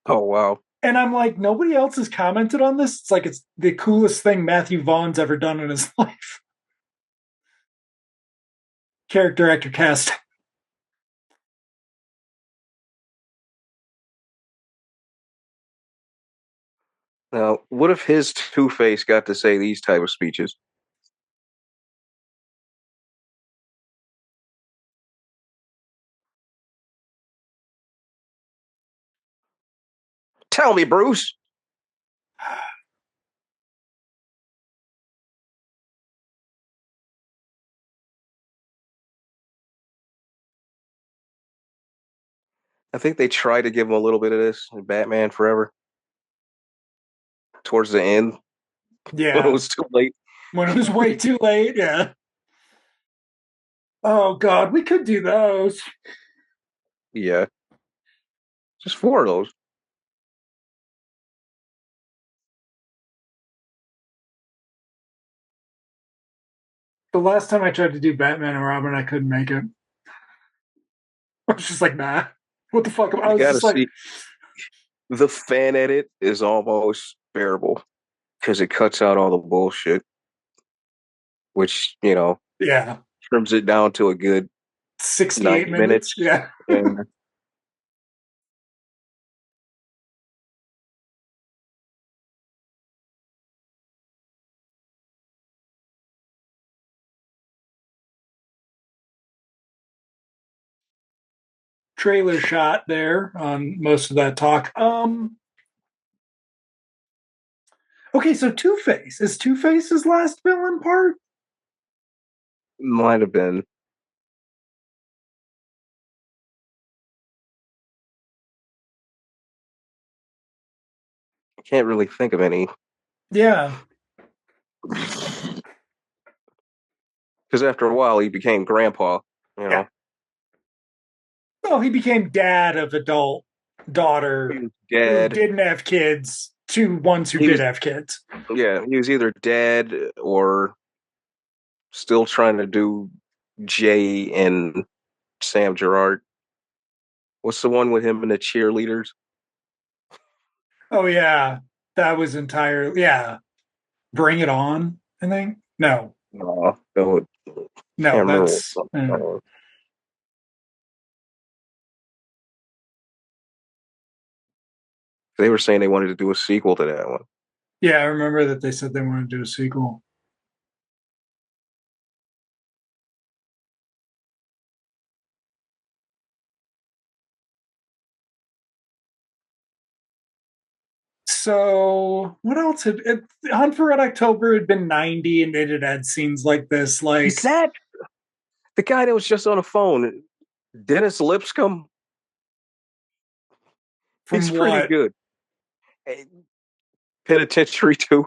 Speaker 2: Oh wow!
Speaker 1: and I'm like, nobody else has commented on this. It's like it's the coolest thing Matthew Vaughn's ever done in his life. Character actor cast.
Speaker 2: Now, what if his Two Face got to say these type of speeches? Tell me, Bruce. I think they tried to give him a little bit of this in Batman Forever towards the end when it
Speaker 1: Yeah,
Speaker 2: was too late.
Speaker 1: when it was way too late. Yeah. Oh God, we could do those.
Speaker 2: Yeah, just four of those.
Speaker 1: The last time I tried to do Batman and Robin, I couldn't make it. I was just like, nah. What the fuck? I
Speaker 2: You
Speaker 1: was
Speaker 2: got to
Speaker 1: just like,
Speaker 2: see the fan edit is almost bearable because it cuts out all the bullshit, which
Speaker 1: yeah,
Speaker 2: trims it down to a good
Speaker 1: 68
Speaker 2: 90
Speaker 1: minutes.
Speaker 2: minutes.
Speaker 1: Yeah.
Speaker 2: And
Speaker 1: Trailer shot there on most of that talk. Okay, so Two Face is Two Face's last villain part.
Speaker 2: might have been. I can't really think of any.
Speaker 1: Yeah,
Speaker 2: Because after a while, he became grandpa, you
Speaker 1: yeah.
Speaker 2: know.
Speaker 1: Well, he became dad of adult
Speaker 2: He
Speaker 1: daughter
Speaker 2: was
Speaker 1: who
Speaker 2: dead.
Speaker 1: didn't have kids to ones who
Speaker 2: He
Speaker 1: did
Speaker 2: was,
Speaker 1: have kids.
Speaker 2: yeah, he was either dead or still trying to do Jay and Sam Gerard. What's the one with him and the cheerleaders?
Speaker 1: Oh yeah, that was entirely yeah. Bring It On. I think no,
Speaker 2: No,
Speaker 1: no.
Speaker 2: can't remember.
Speaker 1: That's
Speaker 2: They were saying they wanted to do a sequel to that one.
Speaker 1: yeah. I remember that they said they wanted to do a sequel. So what else had Hunt for Red October had been 90 and it had had scenes like this,
Speaker 2: Is
Speaker 1: like
Speaker 2: that the guy that was just on the phone? Dennis Lipscomb?
Speaker 1: from
Speaker 2: He's pretty
Speaker 1: what
Speaker 2: good. Penitentiary too.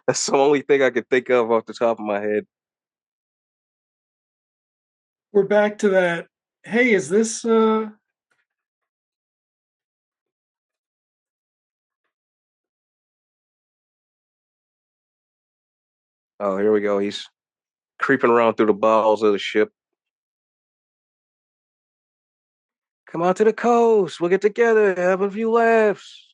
Speaker 2: That's the only thing I could think of off the top of my head.
Speaker 1: we're back to that. Hey, is this
Speaker 2: Oh, here we go. He's creeping around through the bowels of the ship. Come out to the coast. We'll get together, have a few laughs.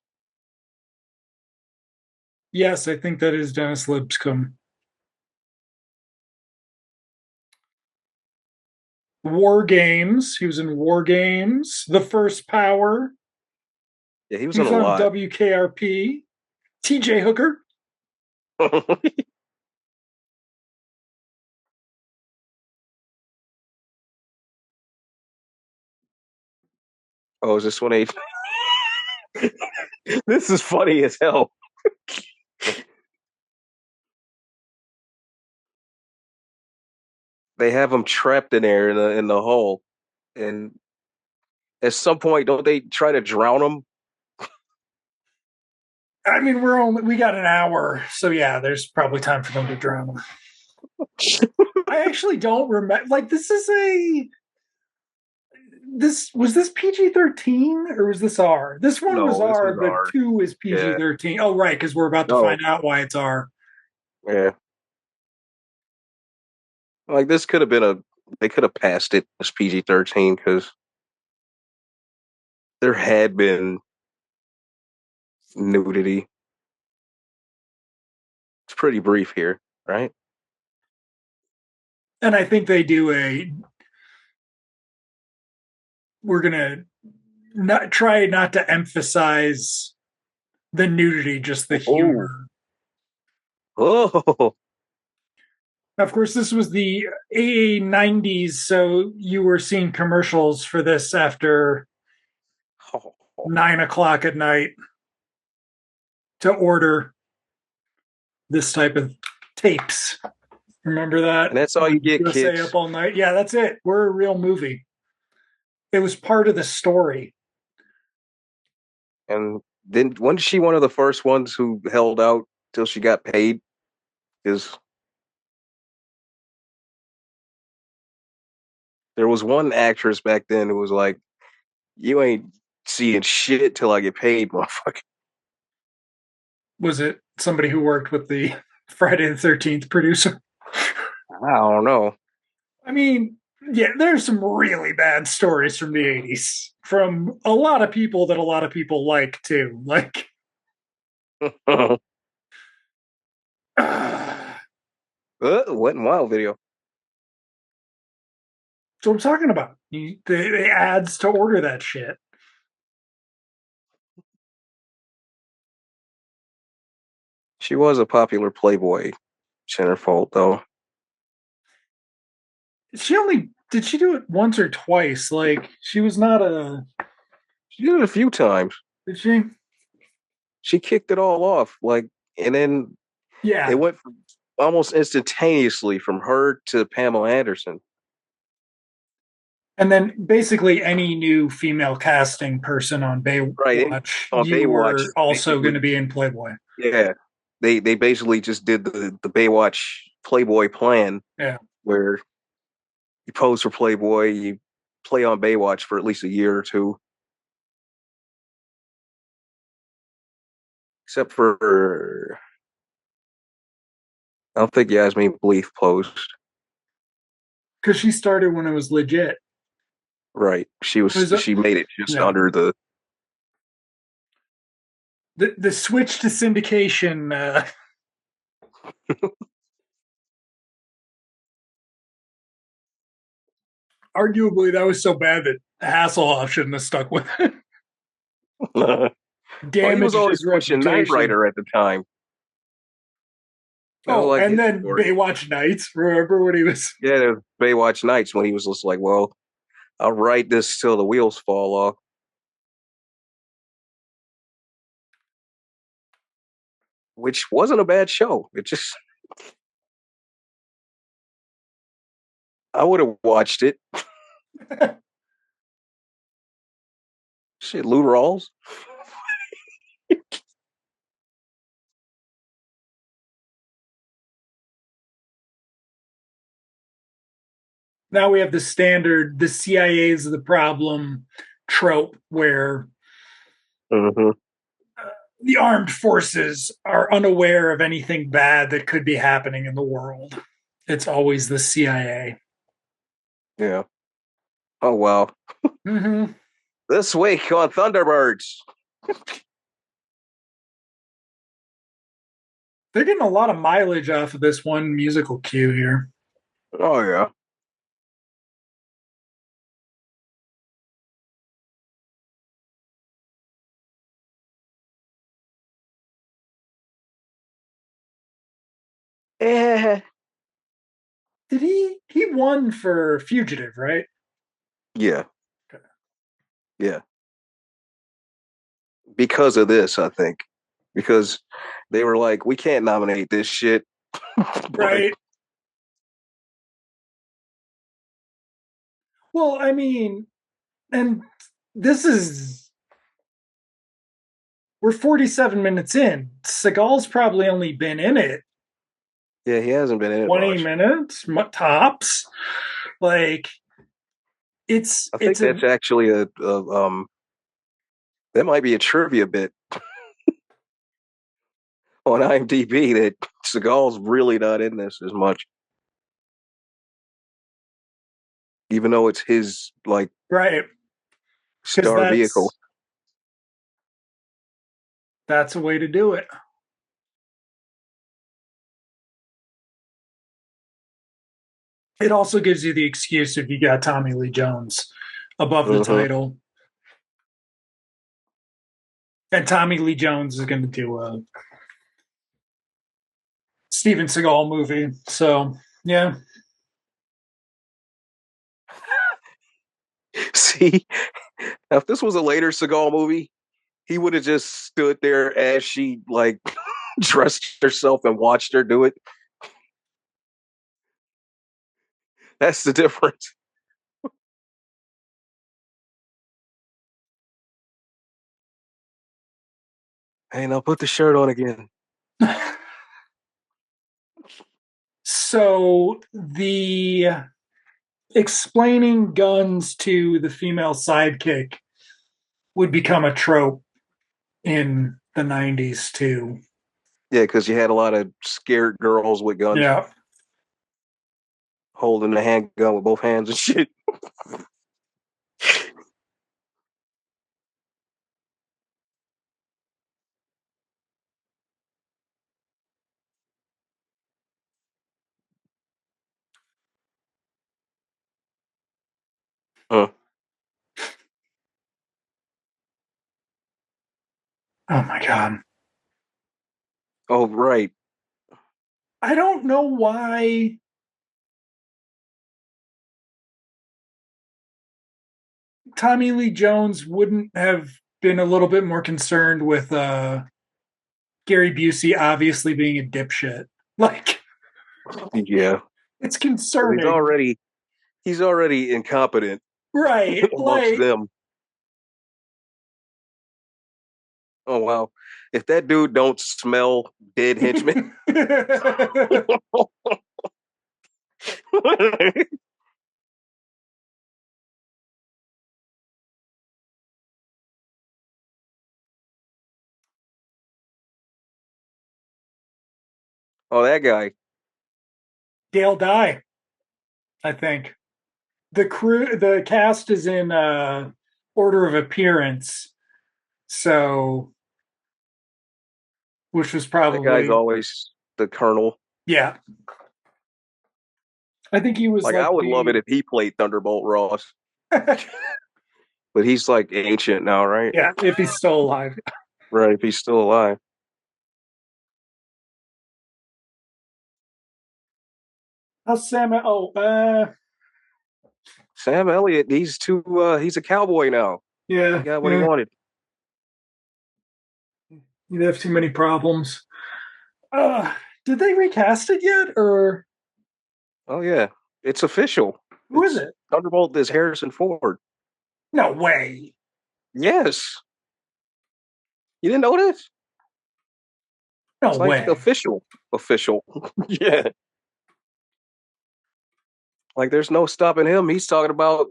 Speaker 1: Yes, I think that is Dennis Lipscomb. War Games. He was in War Games. The First Power.
Speaker 2: Yeah, he was
Speaker 1: He
Speaker 2: in
Speaker 1: was
Speaker 2: a
Speaker 1: on
Speaker 2: lot.
Speaker 1: WKRP. TJ Hooker.
Speaker 2: Oh, is this when they? This is funny as hell. They have him trapped in there in the hole, and at some point, don't they try to drown him?
Speaker 1: I mean, we got an hour, so yeah, there's probably time for them to drown him. I actually don't remember. Like, this was this PG-13 or was this R? This one was
Speaker 2: No, this
Speaker 1: R,
Speaker 2: was
Speaker 1: but
Speaker 2: our.
Speaker 1: two is
Speaker 2: Yeah.
Speaker 1: PG-13. Oh, right, because we're about to
Speaker 2: No.
Speaker 1: find out why it's R.
Speaker 2: Yeah. Like this could have been a. They could have passed it as PG-13 because there had been nudity. It's pretty brief here, right?
Speaker 1: And I think they do a. We're gonna not try not to emphasize the nudity, just the
Speaker 2: Oh,
Speaker 1: humor.
Speaker 2: oh,
Speaker 1: Of course, this was the A90s, so you were seeing commercials for this after 9 o'clock at night to order this type of tapes. Remember that
Speaker 2: and that's all you
Speaker 1: on
Speaker 2: get,
Speaker 1: USA Up
Speaker 2: kids.
Speaker 1: All Night? Yeah, that's it. We're a real movie. It was part of the story.
Speaker 2: And then wasn't she one of the first ones who held out till she got paid? Because there was one actress back then who was like, "You ain't seeing shit till I get paid, motherfucker."
Speaker 1: Was it somebody who worked with the Friday the 13th producer?
Speaker 2: I don't know.
Speaker 1: I mean, yeah, there's some really bad stories from the 80s from a lot of people that a lot of people like too. Like, that's
Speaker 2: Wet and Wild video.
Speaker 1: what I'm talking about. The ads to order that shit.
Speaker 2: She was a popular Playboy centerfold, though.
Speaker 1: She only did she do it once or twice? Like, she was not a.
Speaker 2: She did it a few times.
Speaker 1: Did she?
Speaker 2: She kicked it all off, like, and then it
Speaker 1: Yeah.
Speaker 2: went almost instantaneously from her to Pamela Anderson.
Speaker 1: And then basically any new female casting person on
Speaker 2: Right.
Speaker 1: Baywatch,
Speaker 2: On
Speaker 1: you
Speaker 2: Baywatch,
Speaker 1: were also going
Speaker 2: basically,
Speaker 1: to be in Playboy.
Speaker 2: yeah, they basically just did the Baywatch Playboy plan
Speaker 1: Yeah.
Speaker 2: where you pose for Playboy, you play on Baywatch for at least a year or two. Except for I don't think Yasmin Bleeth posed.
Speaker 1: Because she started when it was legit.
Speaker 2: Right. She made it just
Speaker 1: Yeah.
Speaker 2: under the
Speaker 1: The switch to syndication. Arguably, that was so bad that Hasselhoff shouldn't have stuck with it.
Speaker 2: Well, he was
Speaker 1: Damaged
Speaker 2: always
Speaker 1: his
Speaker 2: pushing Knight
Speaker 1: reputation.
Speaker 2: Rider at the time. That was
Speaker 1: Oh,
Speaker 2: like
Speaker 1: and
Speaker 2: his
Speaker 1: then
Speaker 2: story.
Speaker 1: Baywatch Nights. Remember when he was?
Speaker 2: Yeah, the Baywatch Nights when he was just like, well, I'll write this till the wheels fall off. Which wasn't a bad show. It just I would have watched it. Shit, Lou Rawls.
Speaker 1: Now we have the standard, the CIA is the problem trope where
Speaker 2: Mm-hmm.
Speaker 1: the armed forces are unaware of anything bad that could be happening in the world. It's always the CIA.
Speaker 2: Yeah. Oh wow.
Speaker 1: Mm-hmm.
Speaker 2: This week on Thunderbirds.
Speaker 1: They're getting a lot of mileage off of this one musical cue here.
Speaker 2: Oh yeah. Eh.
Speaker 1: Did he won for Fugitive, right?
Speaker 2: Yeah. Yeah. Because of this, I think. Because they were like, we can't nominate this shit. But
Speaker 1: Right. Well, I mean, and this is we're 47 minutes in. Seagal's probably only been in it
Speaker 2: yeah, he hasn't been in it
Speaker 1: 20
Speaker 2: much.
Speaker 1: minutes tops. Like it's
Speaker 2: I think
Speaker 1: it's a
Speaker 2: that's actually that might be a trivia bit on IMDb that Seagal's really not in this as much. Even though it's his like
Speaker 1: right because
Speaker 2: star vehicle.
Speaker 1: that's a way to do it. It also gives you the excuse if you got Tommy Lee Jones above the
Speaker 2: Mm-hmm.
Speaker 1: title. And Tommy Lee Jones is going to do a Steven Seagal movie. So, yeah.
Speaker 2: See, if this was a later Seagal movie, he would have just stood there as she like dressed herself and watched her do it. That's the difference. Hey, now put the shirt on again.
Speaker 1: So, the explaining guns to the female sidekick would become a trope in the 90s, too.
Speaker 2: Yeah, because you had a lot of scared girls with guns
Speaker 1: Yeah.
Speaker 2: holding the handgun with both hands and shit. Huh.
Speaker 1: Oh, my God.
Speaker 2: Oh, right.
Speaker 1: I don't know why Tommy Lee Jones wouldn't have been a little bit more concerned with Gary Busey obviously being a dipshit. Like,
Speaker 2: Yeah.
Speaker 1: it's
Speaker 2: He's
Speaker 1: concerning.
Speaker 2: already incompetent
Speaker 1: Right.
Speaker 2: amongst
Speaker 1: Like,
Speaker 2: them. Oh wow. If that dude don't smell dead henchmen. Oh, that guy.
Speaker 1: Dale Dye, I think. The cast is in order of appearance. So, which was
Speaker 2: That guy's
Speaker 1: probably,
Speaker 2: always the colonel.
Speaker 1: yeah. I think he was
Speaker 2: Like I
Speaker 1: like
Speaker 2: would love it
Speaker 1: the,
Speaker 2: if he played Thunderbolt Ross. But he's like ancient now, right?
Speaker 1: yeah, if he's still alive.
Speaker 2: Right, if he's still alive.
Speaker 1: How's Sam? Oh,
Speaker 2: Sam Elliott, he's a cowboy now. He
Speaker 1: yeah,
Speaker 2: got what he
Speaker 1: yeah.
Speaker 2: wanted.
Speaker 1: You'd have too many problems. Did they recast it yet, or
Speaker 2: Oh yeah. It's official.
Speaker 1: who is
Speaker 2: It's
Speaker 1: it?
Speaker 2: Thunderbolt is Harrison Ford.
Speaker 1: No way.
Speaker 2: Yes. You didn't know this?
Speaker 1: No
Speaker 2: It's like
Speaker 1: way.
Speaker 2: official. Official. Yeah. Like there's no stopping him. He's talking about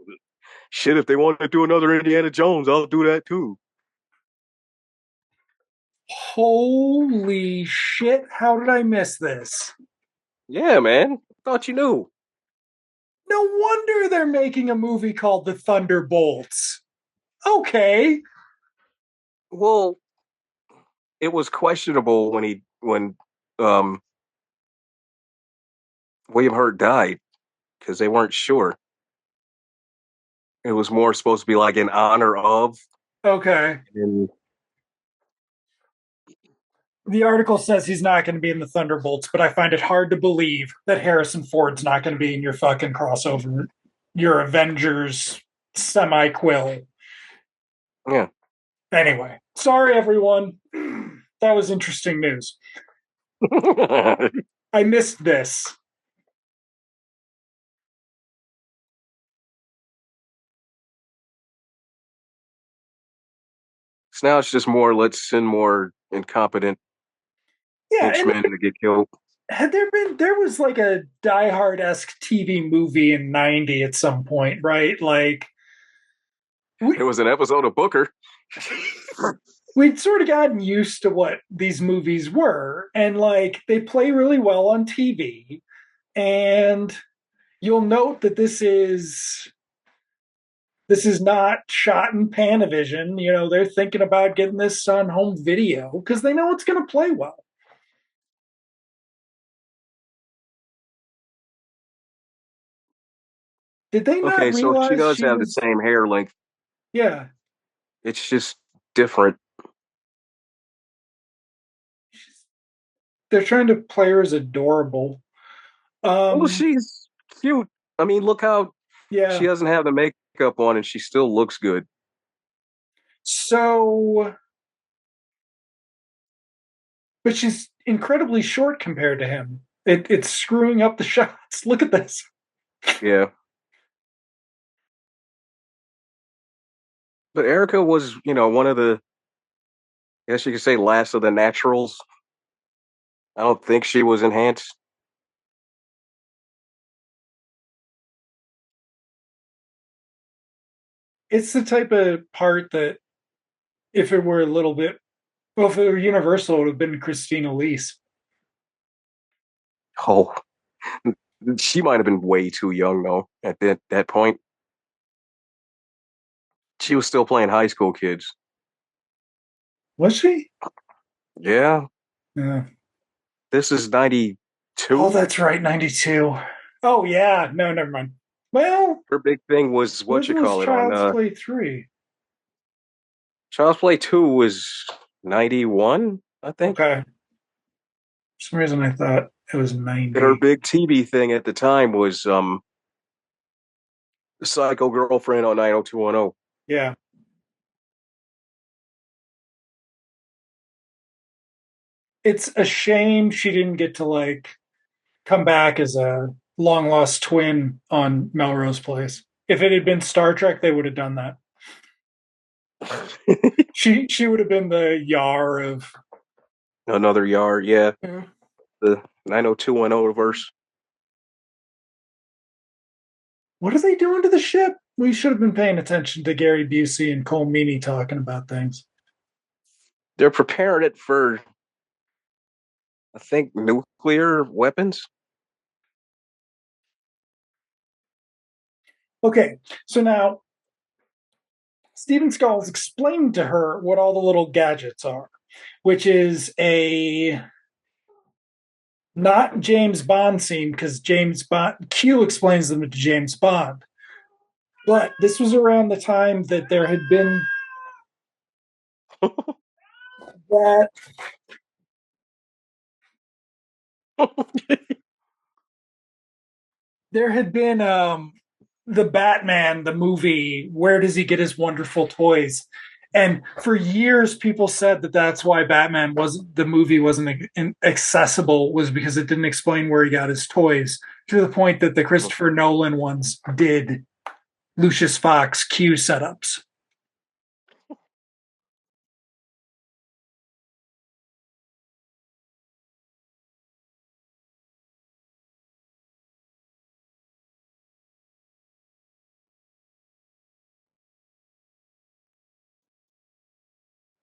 Speaker 2: shit. If they want to do another Indiana Jones, I'll do that too.
Speaker 1: Holy shit! How did I miss this?
Speaker 2: Yeah, man. Thought you knew.
Speaker 1: No wonder they're making a movie called The Thunderbolts. Okay.
Speaker 2: Well, it was questionable when um, William Hurt died because they weren't sure. It was more supposed to be like in honor of.
Speaker 1: Okay.
Speaker 2: And
Speaker 1: The article says he's not going to be in the Thunderbolts, but I find it hard to believe that Harrison Ford's not going to be in your fucking crossover, your Avengers semi quill.
Speaker 2: yeah.
Speaker 1: Anyway, sorry everyone. That was interesting news. I missed this.
Speaker 2: So now it's just more. Let's send more incompetent
Speaker 1: Yeah, and
Speaker 2: henchmen to get killed.
Speaker 1: had there was like a Die Hard esque TV movie in '90 at some point, right? Like we
Speaker 2: It was an episode of Booker.
Speaker 1: we'd sort of gotten used to what these movies were, and like they play really well on TV. And you'll note that this is not shot in Panavision. You know, they're thinking about getting this on home video because they know it's going to play well. Did they not
Speaker 2: Okay, so she
Speaker 1: realize
Speaker 2: does
Speaker 1: she
Speaker 2: have the
Speaker 1: was?
Speaker 2: same hair length.
Speaker 1: Yeah,
Speaker 2: It's just different.
Speaker 1: they're trying to play her as adorable.
Speaker 2: Well,
Speaker 1: Um,
Speaker 2: she's cute. I mean, look how she
Speaker 1: yeah.
Speaker 2: doesn't have the makeup on and she still looks good.
Speaker 1: So, but she's incredibly short compared to him. It's screwing up the shots. Look at this.
Speaker 2: Yeah. But Erica was, one of the, I guess you could say, last of the naturals. I don't think she was enhanced.
Speaker 1: It's the type of part that, if it were a little bit, well, if it were Universal, it would have been Christina Lease.
Speaker 2: Oh, she might have been way too young though at that point. She was still playing high school kids.
Speaker 1: Was she?
Speaker 2: Yeah,
Speaker 1: Yeah.
Speaker 2: this is
Speaker 1: Oh,
Speaker 2: 92.
Speaker 1: that's right, 92. Oh, yeah. No, never mind. Well,
Speaker 2: Her big thing was what
Speaker 1: when
Speaker 2: you
Speaker 1: was
Speaker 2: call it on
Speaker 1: Child's Play 3?
Speaker 2: Child's Play 2 was 91, I think.
Speaker 1: Okay. For some reason, I thought it was
Speaker 2: And her
Speaker 1: 90.
Speaker 2: big TV thing at the time was the Psycho Girlfriend on 90210.
Speaker 1: Yeah. It's a shame she didn't get to, like, come back as a long lost twin on Melrose Place. If it had been Star Trek, they would have done that. She would have been the Yar of.
Speaker 2: Another yard, yeah.
Speaker 1: Yeah.
Speaker 2: The 90210 verse.
Speaker 1: What are they doing to the ship? We should have been paying attention to Gary Busey and Cole Meany talking about things.
Speaker 2: They're preparing it for, I think, nuclear weapons.
Speaker 1: Okay, so now Steven Skull's explained to her what all the little gadgets are, which is a not James Bond scene because James Bond Q explains them to James Bond. But this was around the time that that there had been the Batman, the movie. Where does he get his wonderful toys? And for years, people said that that's why Batman was the movie wasn't accessible, was because it didn't explain where he got his toys. To the point that the Christopher Nolan ones did Lucius Fox Q setups.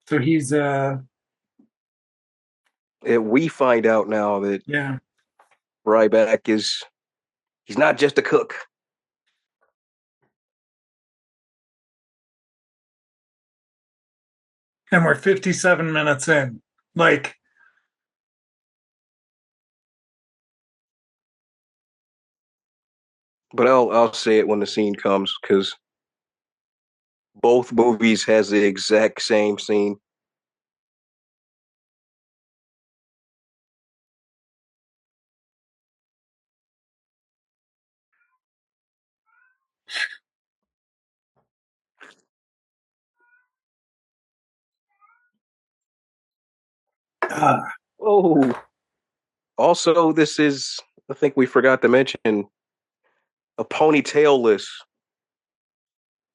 Speaker 1: So he's
Speaker 2: We find out now that
Speaker 1: yeah.
Speaker 2: Ryback he's not just a cook.
Speaker 1: And we're 57 minutes in. Like,
Speaker 2: But I'll say it when the scene comes because both movies has the exact same scene.
Speaker 1: uh,
Speaker 2: Oh, also, this is, I think we forgot to mention, a ponytailless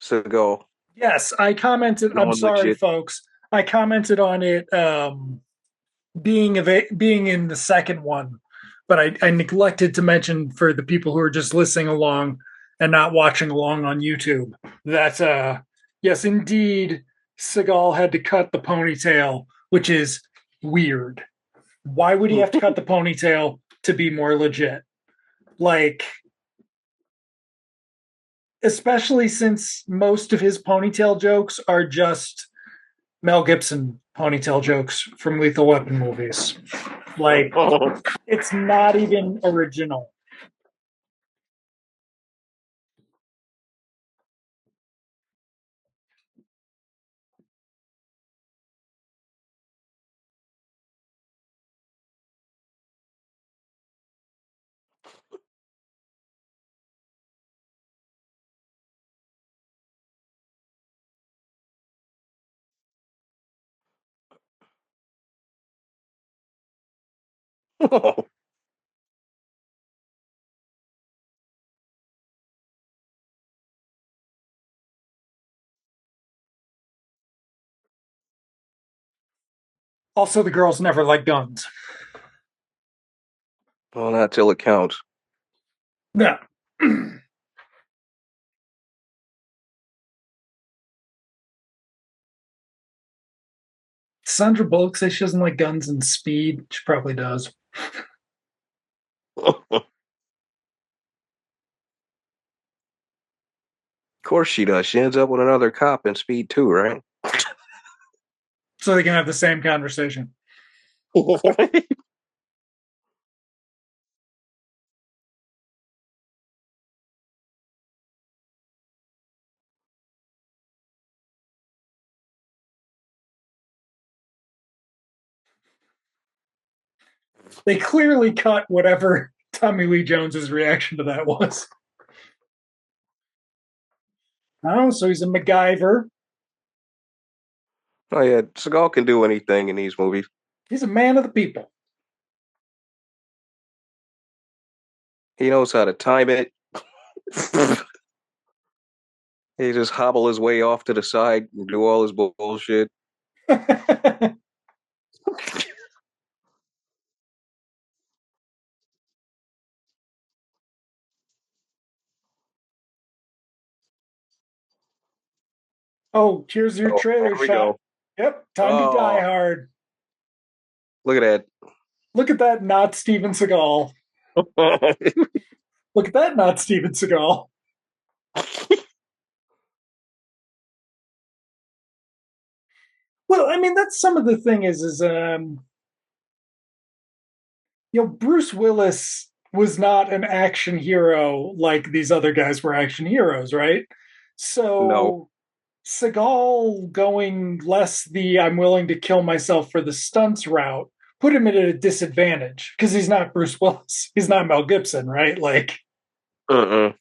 Speaker 2: Seagal
Speaker 1: yes, I commented. I'm
Speaker 2: going
Speaker 1: sorry,
Speaker 2: legit.
Speaker 1: folks. I commented on it being in the second one, but I neglected to mention for the people who are just listening along and not watching along on YouTube that yes, indeed, Seagal had to cut the ponytail, which is weird. Why would he have to cut the ponytail to be more legit? Like, especially since most of his ponytail jokes are just Mel Gibson ponytail jokes from Lethal Weapon movies. Like, it's not even original. Also, the girls never like guns.
Speaker 2: Well, not till it counts.
Speaker 1: Yeah. Sandra Bullock says she doesn't like guns and speed. She probably does.
Speaker 2: Of course she does. She ends up with another cop in Speed 2, right?
Speaker 1: So they can have the same conversation. They clearly cut whatever Tommy Lee Jones's reaction to that was. Oh, so he's a MacGyver.
Speaker 2: Oh yeah, Seagal can do anything in these movies.
Speaker 1: He's a man of the people.
Speaker 2: He knows how to time it. He just hobble his way off to the side and do all his bullshit.
Speaker 1: Oh, here's your
Speaker 2: Oh,
Speaker 1: trailer
Speaker 2: there we
Speaker 1: shot.
Speaker 2: go.
Speaker 1: Yep, time to die
Speaker 2: Oh,
Speaker 1: hard.
Speaker 2: look at
Speaker 1: Look at that, not Steven Seagal.
Speaker 2: that.
Speaker 1: Look at that, not Steven Seagal. Well, I mean, that's some of the thing Bruce Willis was not an action hero like these other guys were action heroes, right?
Speaker 2: No.
Speaker 1: So Seagal going less the I'm willing to kill myself for the stunts route put him at a disadvantage because he's not Bruce Willis. He's not Mel Gibson, right? Like,
Speaker 2: Uh-uh.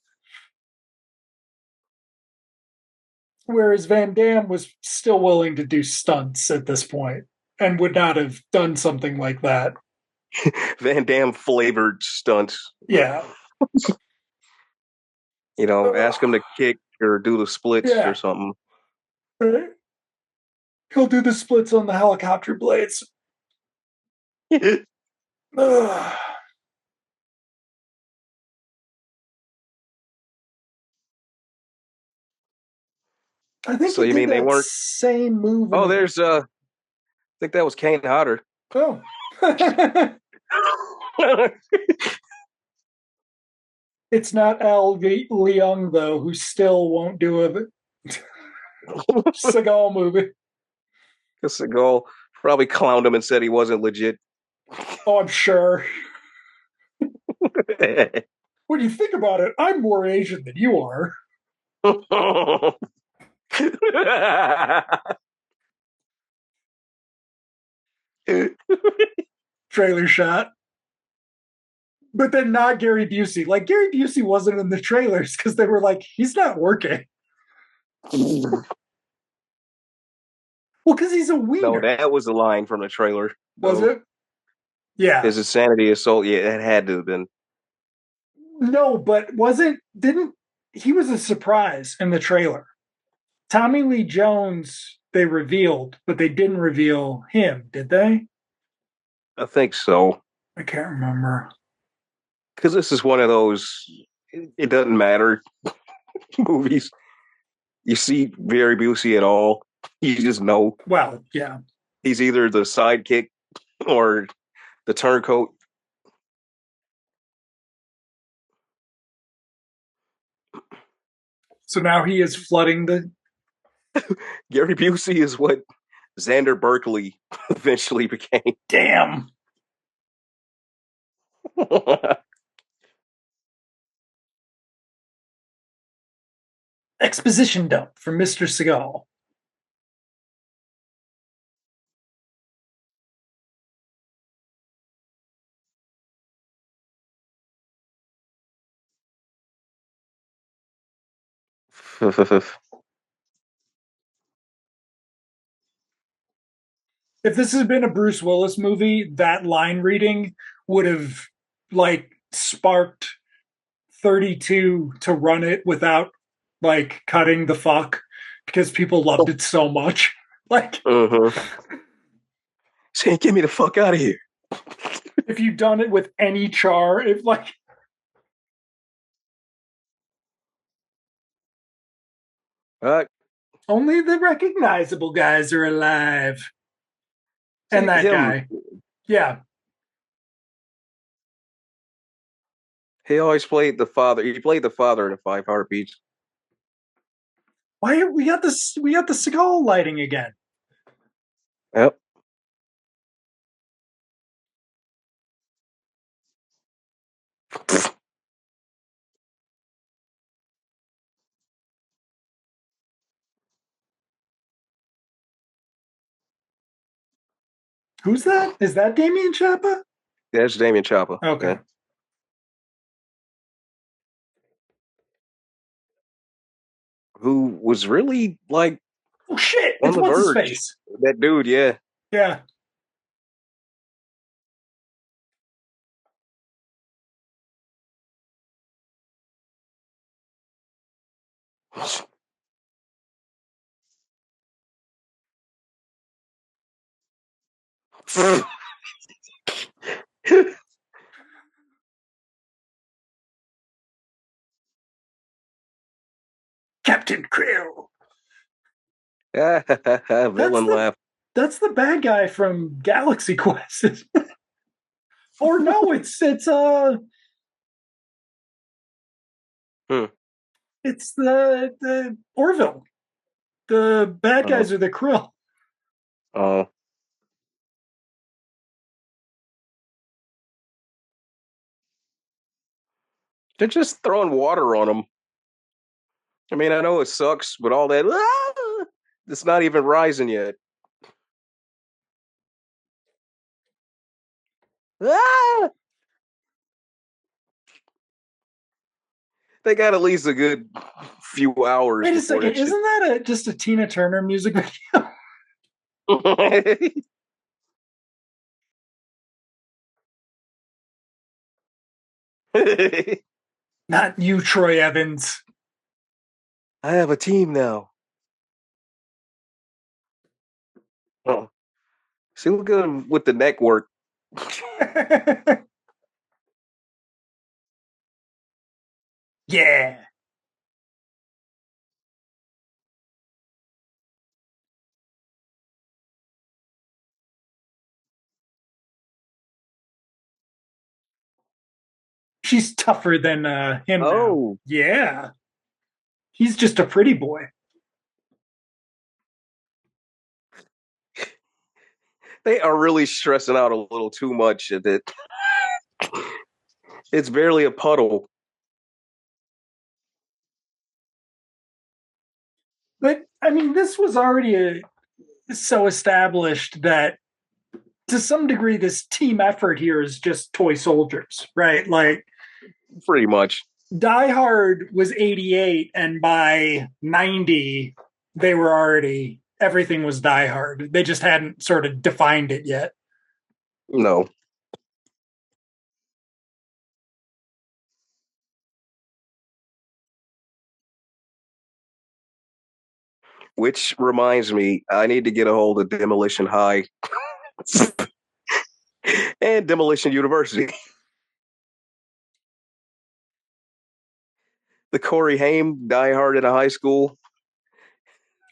Speaker 1: whereas Van Damme was still willing to do stunts at this point and would not have done something like that.
Speaker 2: Van Damme flavored stunts.
Speaker 1: Yeah.
Speaker 2: Ask him to kick or do the splits or
Speaker 1: Yeah.
Speaker 2: something.
Speaker 1: Right? He'll do the splits on the helicopter blades. Ugh. I think
Speaker 2: So
Speaker 1: he
Speaker 2: you
Speaker 1: did
Speaker 2: mean they
Speaker 1: that
Speaker 2: weren't?
Speaker 1: same move in
Speaker 2: Oh,
Speaker 1: a.
Speaker 2: there's I think that was Kane Hodder.
Speaker 1: Oh. It's not Al Leung, though, who still won't do a Seagal movie.
Speaker 2: Because Seagal probably clowned him and said he wasn't legit.
Speaker 1: Oh, I'm sure. When you think about it, I'm more Asian than you are. Trailer shot. But then not Gary Busey. Like Gary Busey wasn't in the trailers because they were like, he's not working. Well, because he's a
Speaker 2: No,
Speaker 1: wiener.
Speaker 2: that was the line from the trailer.
Speaker 1: Was
Speaker 2: No,
Speaker 1: it? Yeah.
Speaker 2: his insanity is so. Yeah, it had to have been.
Speaker 1: No, but wasn't didn't he was a surprise in the trailer. Tommy Lee Jones they revealed, but they didn't reveal him, did they?
Speaker 2: I think so.
Speaker 1: I can't remember.
Speaker 2: Because this is one of those. It doesn't matter movies. You see Barry Busey at all, you just know
Speaker 1: Well, yeah.
Speaker 2: he's either the sidekick or the turncoat.
Speaker 1: So now he is flooding the
Speaker 2: Gary Busey is what Xander Berkeley eventually became.
Speaker 1: damn exposition dump from Mr. Seagal. If this had been a Bruce Willis movie, that line reading would have like sparked 32 to run it without like cutting the fuck because people loved it so much. Like
Speaker 2: Saying, get me the fuck out of here.
Speaker 1: if you'd done it with any char, if like
Speaker 2: Uh,
Speaker 1: only the recognizable guys are alive. And
Speaker 2: see
Speaker 1: that
Speaker 2: him.
Speaker 1: guy. Yeah.
Speaker 2: He always played the father. He played the father in the Five Heartbeats.
Speaker 1: Why we got the Seagal lighting again.
Speaker 2: Yep.
Speaker 1: Who's that? Is that Damien Chapa?
Speaker 2: That's Damien Chapa.
Speaker 1: Okay.
Speaker 2: Yeah. Who was really like
Speaker 1: Oh shit!
Speaker 2: on
Speaker 1: It's
Speaker 2: the
Speaker 1: what's his
Speaker 2: verge.
Speaker 1: face.
Speaker 2: That dude, yeah.
Speaker 1: Yeah. Captain Krill. That's
Speaker 2: Villain
Speaker 1: the
Speaker 2: laugh.
Speaker 1: that's the bad guy from Galaxy Quest. Or no, it's
Speaker 2: Hmm.
Speaker 1: it's the Orville. The bad
Speaker 2: Oh.
Speaker 1: guys are the Krill.
Speaker 2: Oh. They're just throwing water on him. I mean, I know it sucks, but all that, it's not even rising yet. Ah! They got at least a good few hours
Speaker 1: Wait a
Speaker 2: before
Speaker 1: second,
Speaker 2: that shit.
Speaker 1: isn't that just a Tina Turner music video?
Speaker 2: I
Speaker 1: Not you, Troy Evans.
Speaker 2: have a team now. Oh. See, look at him with the neck work.
Speaker 1: Yeah. She's tougher than him now.
Speaker 2: Oh,
Speaker 1: Yeah. He's just a pretty boy.
Speaker 2: They are really stressing out a little too much. That it's barely a puddle.
Speaker 1: But I mean, this was already so established that to some degree, this team effort here is just toy soldiers, right? Like
Speaker 2: Pretty much.
Speaker 1: Die Hard was 88, and by 90, they were already, everything was Die Hard. They just hadn't sort of defined it yet.
Speaker 2: No. Which reminds me, I need to get a hold of Demolition High and Demolition University. The Corey Haim Die Hard in a high school.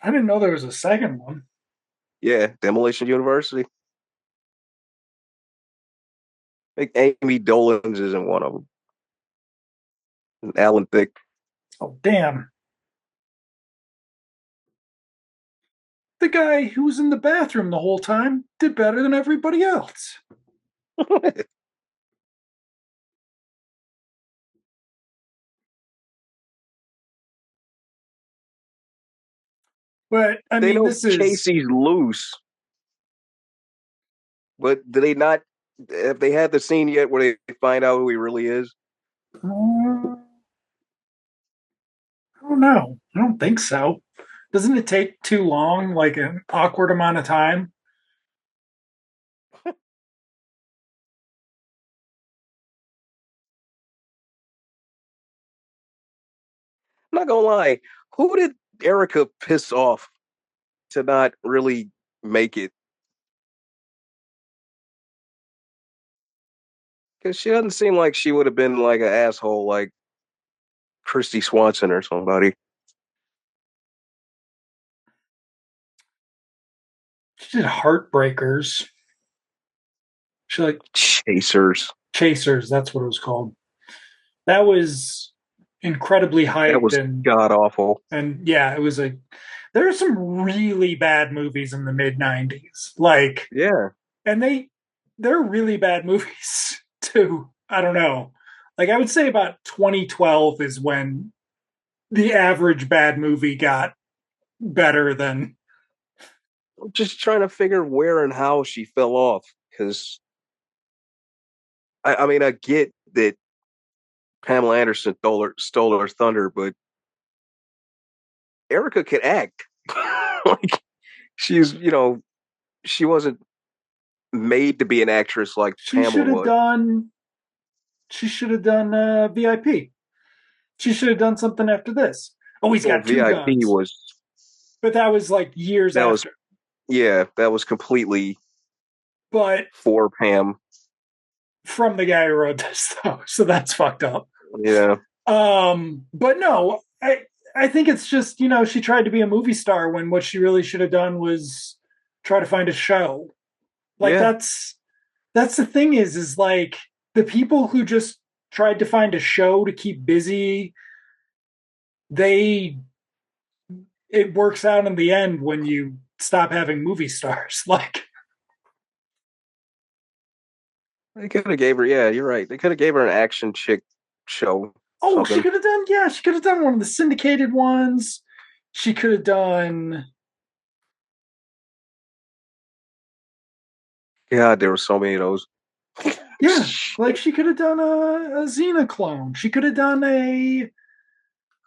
Speaker 1: I didn't know there was a second one.
Speaker 2: Yeah, Demolition University. I think Amy Dolan's isn't one of them. And Alan Thicke.
Speaker 1: Oh, damn. The guy who was in the bathroom the whole time did better than everybody else. But I
Speaker 2: They
Speaker 1: mean,
Speaker 2: know
Speaker 1: this is.
Speaker 2: Casey's loose, but do they not? Have they had the scene yet where they find out who he really is?
Speaker 1: I don't know. I don't think so. Doesn't it take too long, like an awkward amount of time?
Speaker 2: I'm not gonna lie. Who did Erica piss off to not really make it? Because she doesn't seem like she would have been like an asshole like Christy Swanson or somebody.
Speaker 1: She did Heartbreakers. She like
Speaker 2: Chasers.
Speaker 1: Chasers. That's what it was called. That was incredibly
Speaker 2: That
Speaker 1: hyped
Speaker 2: was
Speaker 1: and
Speaker 2: god awful.
Speaker 1: yeah, it was a. There are some really bad movies in the mid '90s, like,
Speaker 2: Yeah.
Speaker 1: and they're really bad movies too. I don't know. Like I would say about 2012 is when the average bad movie got better than.
Speaker 2: I'm just trying to figure where and how she fell off. Because I mean, I get that Pamela Anderson stole her thunder, but Erica could act. Like she's, she wasn't made to be an actress like
Speaker 1: She
Speaker 2: Pamela
Speaker 1: should have
Speaker 2: was.
Speaker 1: done. She should have done VIP. She should have done something after this. Oh, he's
Speaker 2: Well,
Speaker 1: got two
Speaker 2: VIP
Speaker 1: guns.
Speaker 2: was
Speaker 1: But that was like years
Speaker 2: that was
Speaker 1: after.
Speaker 2: yeah, that was completely
Speaker 1: But
Speaker 2: for Pam.
Speaker 1: from the guy who wrote this, though, so that's fucked up.
Speaker 2: Yeah,
Speaker 1: But no, I think it's just she tried to be a movie star when what she really should have done was try to find a show. Like
Speaker 2: yeah.
Speaker 1: that's the thing is like the people who just tried to find a show to keep busy, they it works out in the end when you stop having movie stars. Like,
Speaker 2: They could have gave her. Yeah, you're right. They could have gave her an action chick show.
Speaker 1: oh, she
Speaker 2: Something.
Speaker 1: could have done, yeah, she could have done one of the syndicated ones. She could have done.
Speaker 2: God, there were so many of those.
Speaker 1: Yeah, like she could have done a Xena clone. She could have done a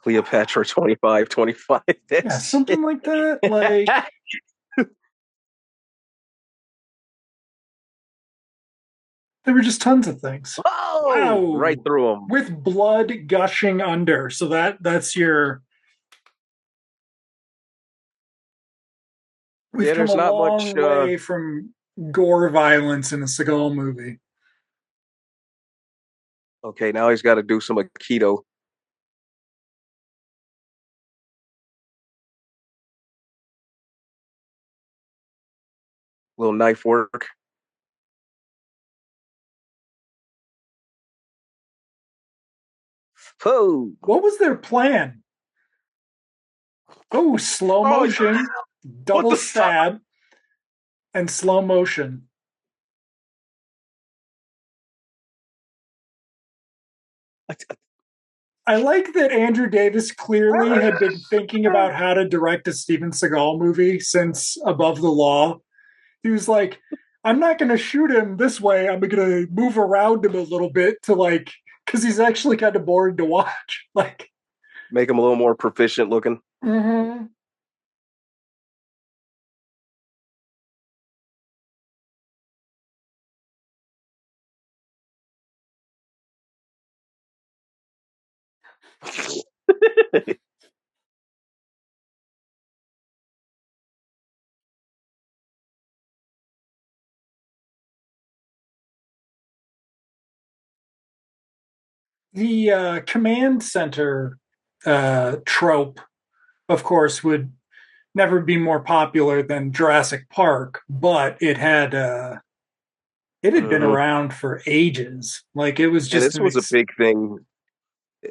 Speaker 2: Cleopatra 2525.
Speaker 1: yeah,
Speaker 2: That's
Speaker 1: something like that. Like there were just tons of things.
Speaker 2: oh, right
Speaker 1: Wow,
Speaker 2: through them.
Speaker 1: with blood gushing under. So that's your. We've
Speaker 2: Yeah,
Speaker 1: come a
Speaker 2: there's not much.
Speaker 1: long way from gore violence in a Seagal movie.
Speaker 2: Okay, now he's got to do some Aikido. Little knife work. Oh,
Speaker 1: What was their plan? Oh, slow
Speaker 2: oh,
Speaker 1: motion,
Speaker 2: what
Speaker 1: double
Speaker 2: the fuck?
Speaker 1: stab, and slow motion. I like that Andrew Davis clearly had been thinking about how to direct a Steven Seagal movie since Above the Law. He was like, I'm not going to shoot him this way. I'm going to move around him a little bit to like, because he's actually kind of boring to watch. Like,
Speaker 2: Make him a little more proficient looking.
Speaker 1: mm-hmm. The command center trope, of course, would never be more popular than Jurassic Park, but it had been
Speaker 2: Mm-hmm.
Speaker 1: around for ages. Like it was
Speaker 2: And
Speaker 1: just
Speaker 2: this
Speaker 1: an
Speaker 2: was a big thing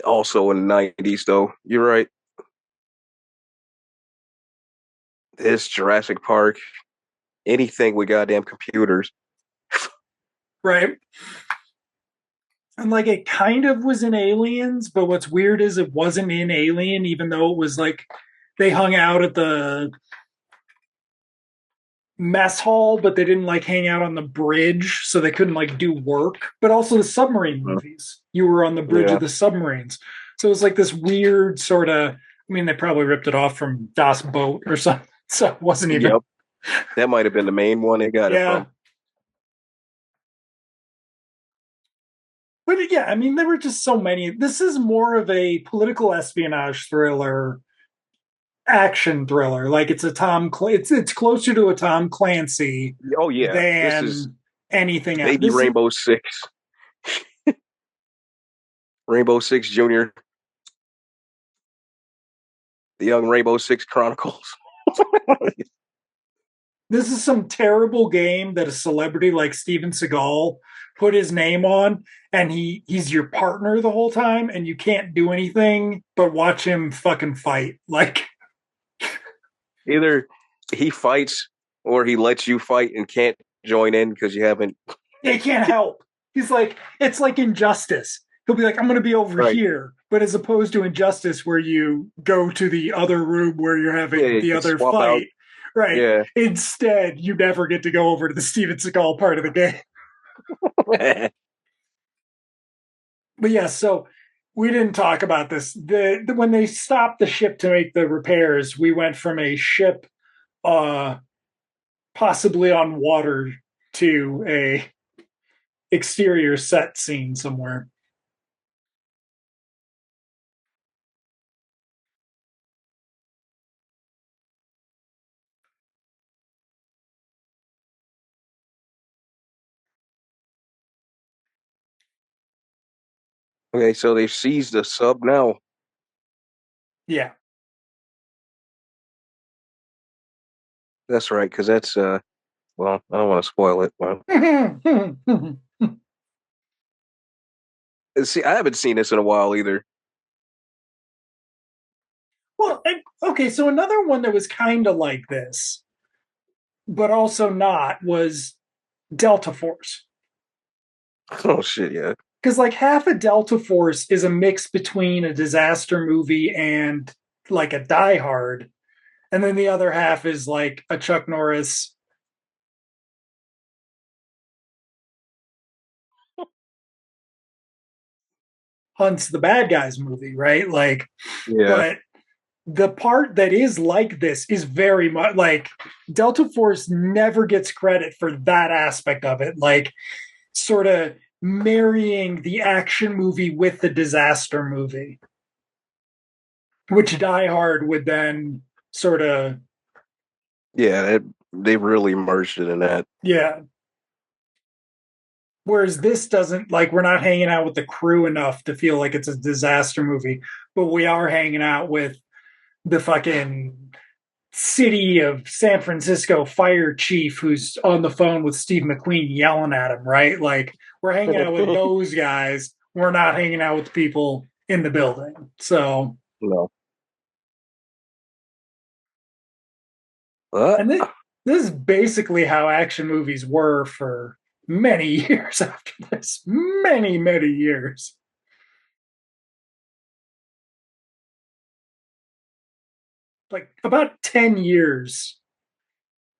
Speaker 2: also in the 90s, though. You're right. This Jurassic Park, anything with goddamn computers.
Speaker 1: right. And like it kind of was in Aliens, but what's weird is it wasn't in Alien, even though it was like they hung out at the mess hall, but they didn't like hang out on the bridge, so they couldn't like do work. But also the submarine movies, you were on the bridge
Speaker 2: Yeah.
Speaker 1: of the submarines, so it was like this weird sort of. I mean, they probably ripped it off from Das Boat or something, so it wasn't even.
Speaker 2: Yep. That might have been the main one they got it
Speaker 1: Yeah,
Speaker 2: from.
Speaker 1: but yeah, I mean, there were just so many. This is more of a political espionage thriller, action thriller. Like it's a it's closer to a Tom Clancy
Speaker 2: Oh yeah. This is
Speaker 1: than anything else.
Speaker 2: baby
Speaker 1: This is
Speaker 2: Rainbow Six. Rainbow Six Junior. The Young Rainbow Six Chronicles.
Speaker 1: this is some terrible game that a celebrity like Steven Seagal put his name on, and he's your partner the whole time, and you can't do anything but watch him fucking fight. Like
Speaker 2: Either he fights or he lets you fight and can't join in because you haven't.
Speaker 1: they can't help. He's like, it's like Injustice. He'll be like, I'm going to be over
Speaker 2: Right.
Speaker 1: here. But as opposed to Injustice, where you go to the other room where you're
Speaker 2: Yeah,
Speaker 1: having
Speaker 2: you
Speaker 1: the
Speaker 2: can
Speaker 1: other
Speaker 2: swap out.
Speaker 1: fight, right?
Speaker 2: Yeah.
Speaker 1: Instead, you never get to go over to the Steven Seagal part of the game. But yeah, so we didn't talk about this. When they stopped the ship to make the repairs, we went from a ship possibly on water to a exterior set scene somewhere.
Speaker 2: Okay, so they've seized the sub now.
Speaker 1: Yeah.
Speaker 2: That's right, because that's well, I don't want to spoil it. Well, see, I haven't seen this in a while either.
Speaker 1: Well, okay, so another one that was kind of like this, but also not, was Delta Force.
Speaker 2: Oh shit, yeah.
Speaker 1: Because like half of Delta Force is a mix between a disaster movie and like a Die Hard, and then the other half is like a Chuck Norris hunts the bad guys movie, right? Like,
Speaker 2: Yeah.
Speaker 1: but the part that is like this is very much like Delta Force never gets credit for that aspect of it. Like, sort of marrying the action movie with the disaster movie, which Die Hard would then sort of,
Speaker 2: Yeah, they really merged it in that.
Speaker 1: yeah. Whereas this doesn't, like, we're not hanging out with the crew enough to feel like it's a disaster movie, but we are hanging out with the fucking city of San Francisco fire chief who's on the phone with Steve McQueen yelling at him, right? Like, we're hanging out with those guys. We're not hanging out with the people in the building. So,
Speaker 2: No.
Speaker 1: and This is basically how action movies were for many years after this. Many, many years. Like about 10 years.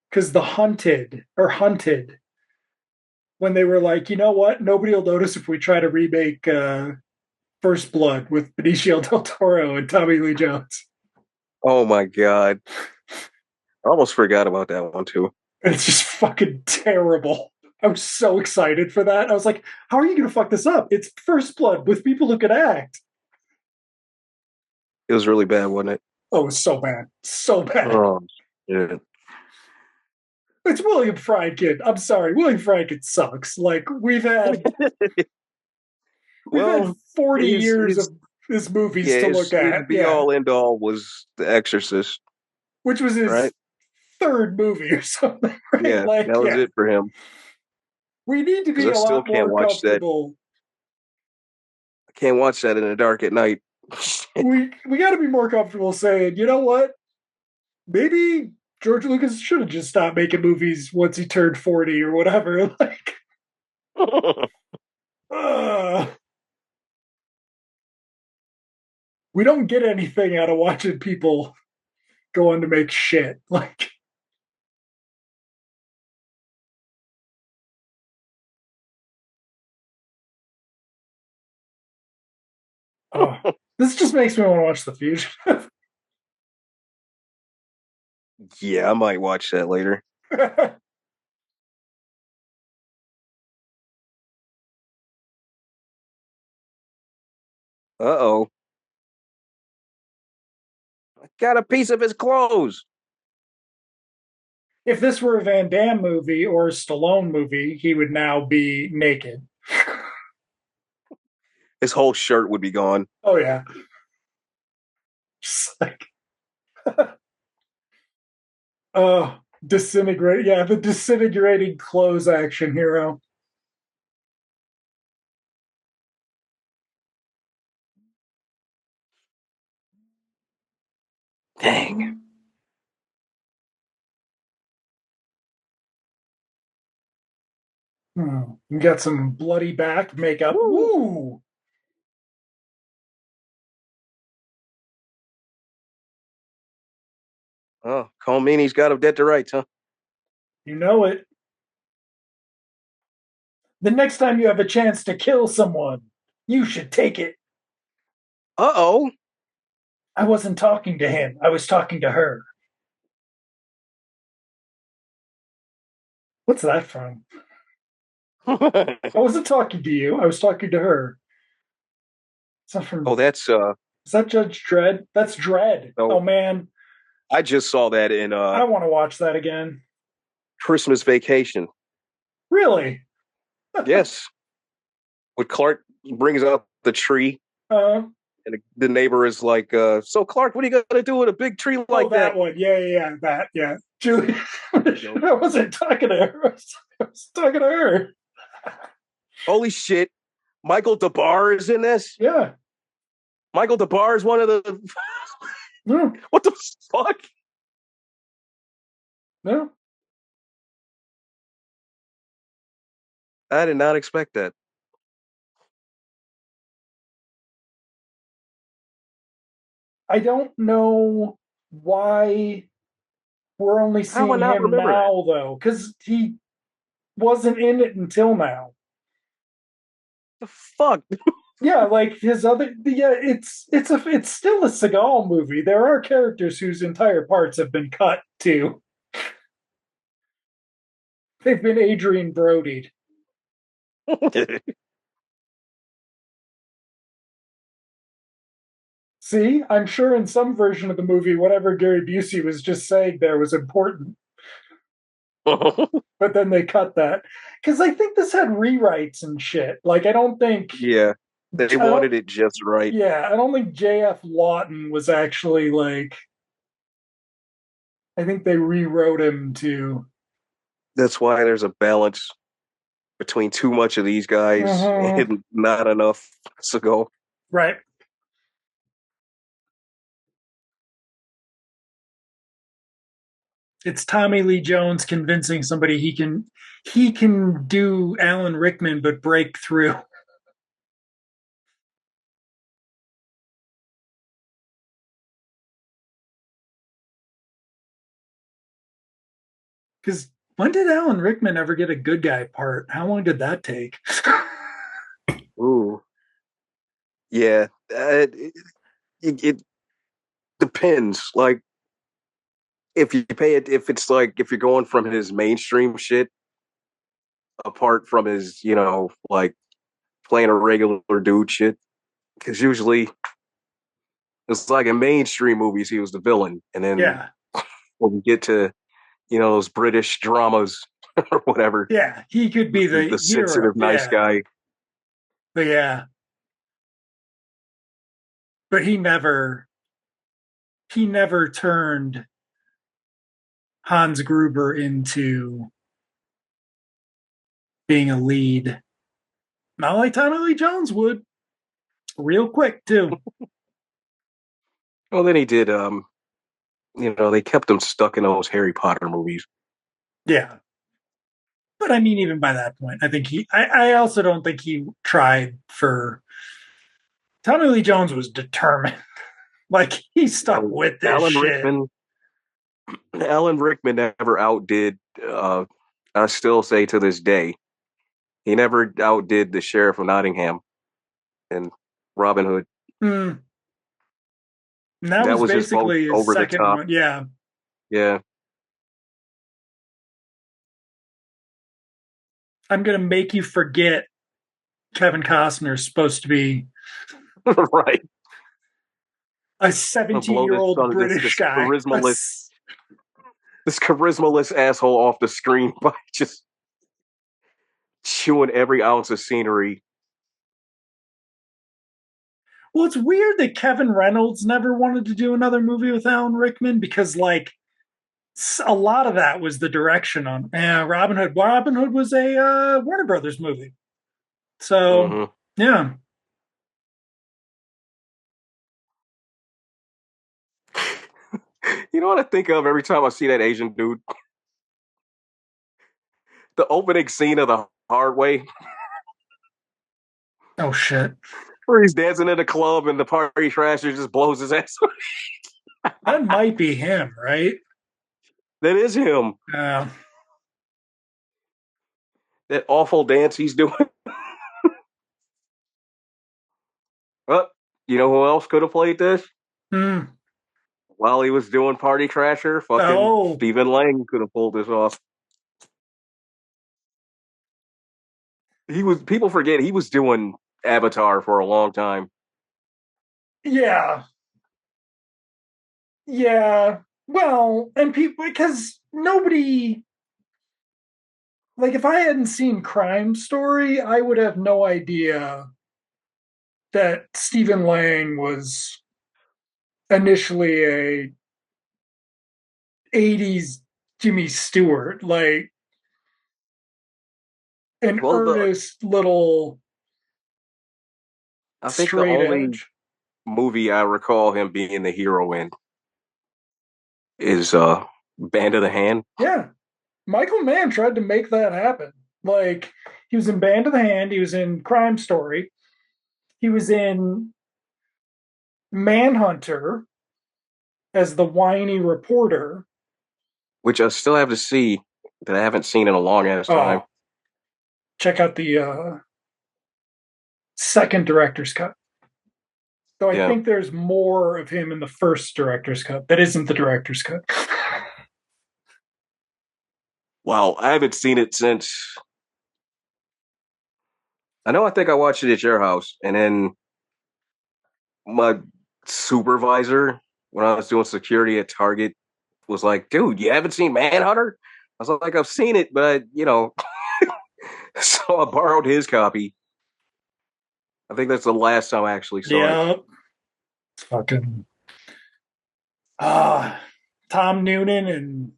Speaker 1: Because the Hunted, when they were like, you know what? Nobody will notice if we try to remake First Blood with Benicio del Toro and Tommy Lee Jones.
Speaker 2: Oh my god. I almost forgot about that one too.
Speaker 1: And it's just fucking terrible. I was so excited for that. I was like, how are you going to fuck this up? It's First Blood with people who can act.
Speaker 2: It was really bad, wasn't it?
Speaker 1: Oh, it was so bad. So bad.
Speaker 2: Oh, yeah.
Speaker 1: It's William Friedkin. I'm sorry. William Friedkin sucks. Like, we've had
Speaker 2: Well,
Speaker 1: 40 years
Speaker 2: he's
Speaker 1: of his movies
Speaker 2: yeah,
Speaker 1: to look
Speaker 2: his
Speaker 1: at.
Speaker 2: be
Speaker 1: Yeah.
Speaker 2: all end all was The Exorcist,
Speaker 1: Which was his
Speaker 2: right?
Speaker 1: third movie or something, right?
Speaker 2: Yeah,
Speaker 1: Like,
Speaker 2: that was
Speaker 1: yeah.
Speaker 2: it for him.
Speaker 1: We need to
Speaker 2: Because
Speaker 1: be
Speaker 2: I
Speaker 1: a
Speaker 2: still
Speaker 1: lot
Speaker 2: can't
Speaker 1: more
Speaker 2: watch that.
Speaker 1: comfortable.
Speaker 2: I can't watch that in the dark at night.
Speaker 1: We got to be more comfortable saying, you know what? Maybe George Lucas should have just stopped making movies once he turned 40 or whatever. Like, uh, we don't get anything out of watching people go on to make shit. Like, uh, this just makes me want to watch The Fugitive.
Speaker 2: Yeah, I might watch that later. Uh-oh. I got a piece of his clothes.
Speaker 1: If this were a Van Damme movie or a Stallone movie, he would now be naked.
Speaker 2: His whole shirt would be gone.
Speaker 1: Oh yeah, just like disintegrate. Yeah, the disintegrating clothes action hero.
Speaker 2: Dang.
Speaker 1: You got some bloody back makeup.
Speaker 2: Woo.
Speaker 1: Woo!
Speaker 2: Oh, Colmini's got him dead to rights, huh?
Speaker 1: You know it. The next time you have a chance to kill someone, you should take it.
Speaker 2: Uh-oh.
Speaker 1: I wasn't talking to him. I was talking to her. What's that from? I wasn't talking to you. I was talking to her. It's not
Speaker 2: Oh,
Speaker 1: from.
Speaker 2: that's
Speaker 1: Is that Judge Dredd? That's Dredd.
Speaker 2: no.
Speaker 1: Oh man,
Speaker 2: I just saw that in
Speaker 1: I want to watch that again.
Speaker 2: Christmas Vacation.
Speaker 1: Really?
Speaker 2: Yes. When Clark brings out the tree
Speaker 1: Uh,
Speaker 2: and the neighbor is like, so Clark, what are you gonna do with a big tree like
Speaker 1: that
Speaker 2: that?
Speaker 1: one. Yeah. That. Yeah. Julie. I wasn't talking to her. I was talking to her.
Speaker 2: Holy shit. Michael DeBar is in this?
Speaker 1: Yeah.
Speaker 2: Michael DeBar is one of the
Speaker 1: No.
Speaker 2: what the fuck?
Speaker 1: No.
Speaker 2: I did not expect that.
Speaker 1: I don't know why we're only
Speaker 2: How do I
Speaker 1: seeing
Speaker 2: not
Speaker 1: him
Speaker 2: remember that?
Speaker 1: now, though, because he wasn't in it until now.
Speaker 2: The fuck?
Speaker 1: Yeah, like his other. Yeah, it's still a Seagal movie. There are characters whose entire parts have been cut too. They've been Adrian Brodied. See, I'm sure in some version of the movie, whatever Gary Busey was just saying there was important, but then they cut that because I think this had rewrites and shit. Like,
Speaker 2: Yeah. They
Speaker 1: I don't,
Speaker 2: wanted it just right.
Speaker 1: yeah, I don't think J.F. Lawton was actually like. I think they rewrote him to.
Speaker 2: That's why there's a balance between too much of these guys
Speaker 1: Mhm.
Speaker 2: and not enough to go.
Speaker 1: Right. It's Tommy Lee Jones convincing somebody he can do Alan Rickman but break through. Because when did Alan Rickman ever get a good guy part? How long did that take?
Speaker 2: Ooh, yeah. It depends. Like if you pay it, if it's like if you're going from his mainstream shit apart from his, like playing a regular dude shit, because usually it's like in mainstream movies he was the villain, and then
Speaker 1: Yeah,
Speaker 2: when we get to those British dramas or whatever,
Speaker 1: yeah, he could be
Speaker 2: the
Speaker 1: the hero.
Speaker 2: sensitive nice
Speaker 1: Yeah,
Speaker 2: guy.
Speaker 1: but yeah, but he never turned Hans Gruber into being a lead. Not like Tommy Lee Jones would. Real quick too.
Speaker 2: Well, then he did. They kept him stuck in those Harry Potter movies.
Speaker 1: Yeah. But I mean, even by that point, I think I also don't think he tried for. Tommy Lee Jones was determined. Like, he stuck
Speaker 2: And
Speaker 1: with this
Speaker 2: Alan
Speaker 1: shit.
Speaker 2: Rickman, Alan Rickman never outdid. I still say to this day, he never outdid the Sheriff of Nottingham and Robin Hood.
Speaker 1: Mm. And that
Speaker 2: That
Speaker 1: was
Speaker 2: was just both
Speaker 1: basically his
Speaker 2: over the
Speaker 1: second
Speaker 2: top.
Speaker 1: one. Yeah.
Speaker 2: Yeah,
Speaker 1: I'm going to make you forget Kevin Costner is supposed to be
Speaker 2: right.
Speaker 1: a
Speaker 2: I'll blow
Speaker 1: 17-year-old
Speaker 2: this
Speaker 1: British guy.
Speaker 2: this charismaless asshole off the screen by just chewing every ounce of scenery.
Speaker 1: Well, it's weird that Kevin Reynolds never wanted to do another movie with Alan Rickman because, like, a lot of that was the direction on Robin Hood. Robin Hood was a Warner Brothers movie. So,
Speaker 2: Hmm.
Speaker 1: yeah.
Speaker 2: You know what I think of every time I see that Asian dude? The opening scene of The Hard Way,
Speaker 1: Oh, shit.
Speaker 2: where he's dancing in a club and the party trasher just blows his ass.
Speaker 1: That might be him, right?
Speaker 2: That is him.
Speaker 1: Uh,
Speaker 2: That awful dance he's doing. Well, you know who else could have played this?
Speaker 1: hmm.
Speaker 2: While he was doing Party Crasher, fucking
Speaker 1: Oh,
Speaker 2: Stephen Lang could have pulled this off. People forget he was doing Avatar for a long time.
Speaker 1: yeah. Yeah. Well, and people, because nobody, like, if I hadn't seen Crime Story, I would have no idea that Stephen Lang was initially a 80s Jimmy Stewart, like an
Speaker 2: Well,
Speaker 1: earnest little
Speaker 2: I think the
Speaker 1: straight
Speaker 2: only
Speaker 1: edge.
Speaker 2: movie I recall him being the hero in is Band of the Hand,
Speaker 1: Yeah. Michael Mann tried to make that happen. Like, he was in Band of the Hand, he was in Crime Story, he was in Manhunter as the whiny reporter.
Speaker 2: which I still have to see that I haven't seen in a long ass time.
Speaker 1: Oh, check out the second director's cut. Though I
Speaker 2: Yeah.
Speaker 1: think there's more of him in the first director's cut that isn't the director's cut.
Speaker 2: Wow, I haven't seen it since. I think I watched it at your house, and then my supervisor when I was doing security at Target was like, "Dude, you haven't seen Manhunter?" I was like, "I've seen it, but so I borrowed his copy. I think that's the last time I actually saw it.
Speaker 1: Yeah, fucking uh, Tom Noonan and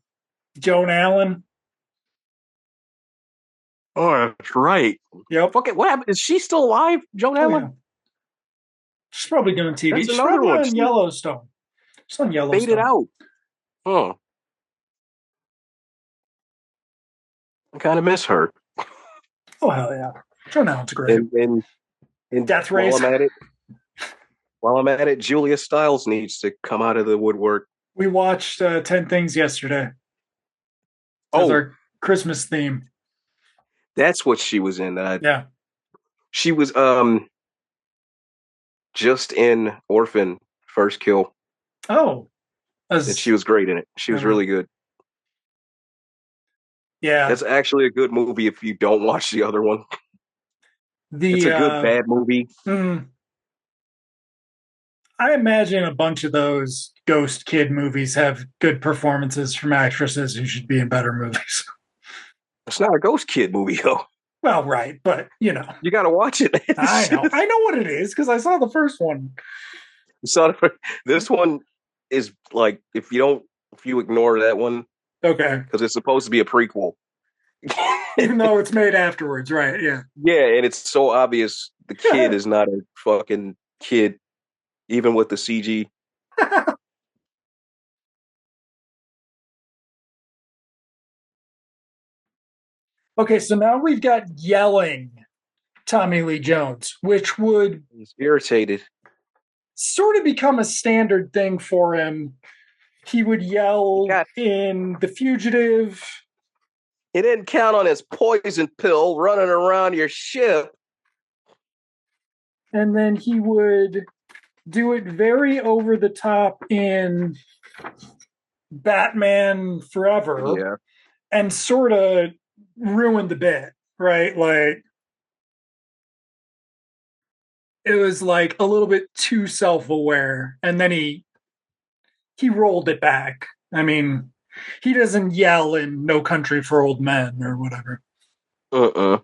Speaker 1: Joan Allen.
Speaker 2: Oh, that's right.
Speaker 1: Yep.
Speaker 2: Fuck it. What happened? Is she still alive, Joan
Speaker 1: Oh yeah.
Speaker 2: Allen?
Speaker 1: She's probably doing TV.
Speaker 2: That's
Speaker 1: She's
Speaker 2: another
Speaker 1: probably
Speaker 2: one.
Speaker 1: on
Speaker 2: She
Speaker 1: Yellowstone. She's on
Speaker 2: faded
Speaker 1: Yellowstone.
Speaker 2: out. Huh. I kind of miss her.
Speaker 1: Oh hell yeah, Joan Allen's great.
Speaker 2: And
Speaker 1: Death Race.
Speaker 2: while I'm at it, Julia Stiles needs to come out of the woodwork.
Speaker 1: We watched 10 Things yesterday as
Speaker 2: Oh,
Speaker 1: our Christmas theme.
Speaker 2: that's what she was in.
Speaker 1: Yeah.
Speaker 2: She was just in Orphan First Kill,
Speaker 1: Oh,
Speaker 2: and she
Speaker 1: as
Speaker 2: was great in it. She was really good.
Speaker 1: yeah.
Speaker 2: It's actually a good movie if you don't watch the other one. It's
Speaker 1: The
Speaker 2: a good bad movie.
Speaker 1: I imagine a bunch of those Ghost Kid movies have good performances from actresses who should be in better movies.
Speaker 2: It's not a Ghost Kid movie though.
Speaker 1: Well, right, but
Speaker 2: You got to watch it.
Speaker 1: I know what it is because I saw the first one.
Speaker 2: So this one is like if you ignore that one
Speaker 1: Okay,
Speaker 2: because it's supposed to be a prequel.
Speaker 1: even though it's made afterwards, right? Yeah.
Speaker 2: Yeah, and it's so obvious the kid is not a fucking kid, even with the CG.
Speaker 1: Okay, so now we've got yelling Tommy Lee Jones, which would
Speaker 2: He's irritated.
Speaker 1: sort of become a standard thing for him. He would
Speaker 2: He
Speaker 1: yell
Speaker 2: got
Speaker 1: in The Fugitive,
Speaker 2: he didn't count on his poison pill running around your ship.
Speaker 1: and then he would do it very over the top in Batman Forever
Speaker 2: Yeah.
Speaker 1: and sort of ruin the bit, right? Like it was like a little bit too self-aware, and then he rolled it back. I mean, he doesn't yell in No Country for Old Men or whatever.
Speaker 2: Uh-uh.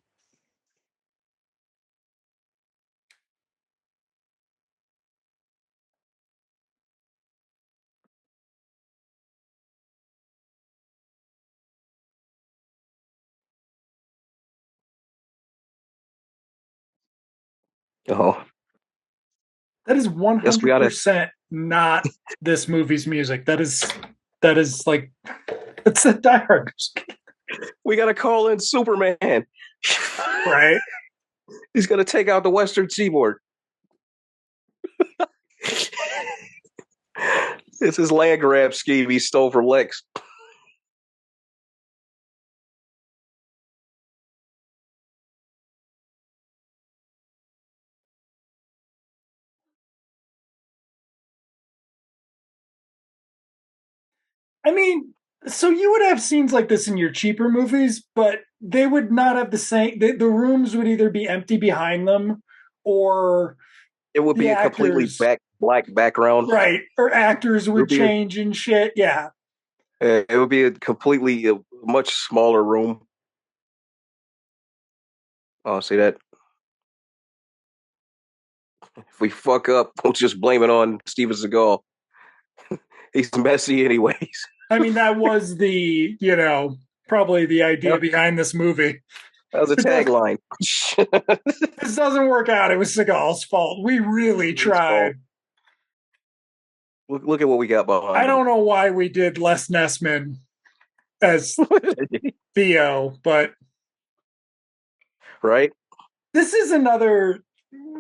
Speaker 2: Oh.
Speaker 1: That is
Speaker 2: Guess we gotta
Speaker 1: 100% not this movie's music. That is like it's a Die Hard music,
Speaker 2: we gotta call in Superman.
Speaker 1: right?
Speaker 2: He's gonna take out the Western Seaboard. It's his land grab scheme he stole from Lex.
Speaker 1: I mean, so you would have scenes like this in your cheaper movies, but they would not have the same. The rooms would either be empty behind them, or
Speaker 2: It would
Speaker 1: the
Speaker 2: be a completely
Speaker 1: actors,
Speaker 2: black background.
Speaker 1: right, or actors
Speaker 2: It would
Speaker 1: would
Speaker 2: be
Speaker 1: change and shit. Yeah,
Speaker 2: it would be a completely much smaller room. Oh, see that? If we fuck up, we'll just blame it on Steven Seagal. He's messy anyways.
Speaker 1: I mean that was the probably the idea
Speaker 2: Yep,
Speaker 1: behind this movie.
Speaker 2: that was a tagline.
Speaker 1: This doesn't work out. It was Seagal's fault. We really
Speaker 2: His fault.
Speaker 1: tried.
Speaker 2: Look at what we got
Speaker 1: I
Speaker 2: behind him.
Speaker 1: don't know why we did Les Nessman as Theo, but
Speaker 2: Right?
Speaker 1: this is another.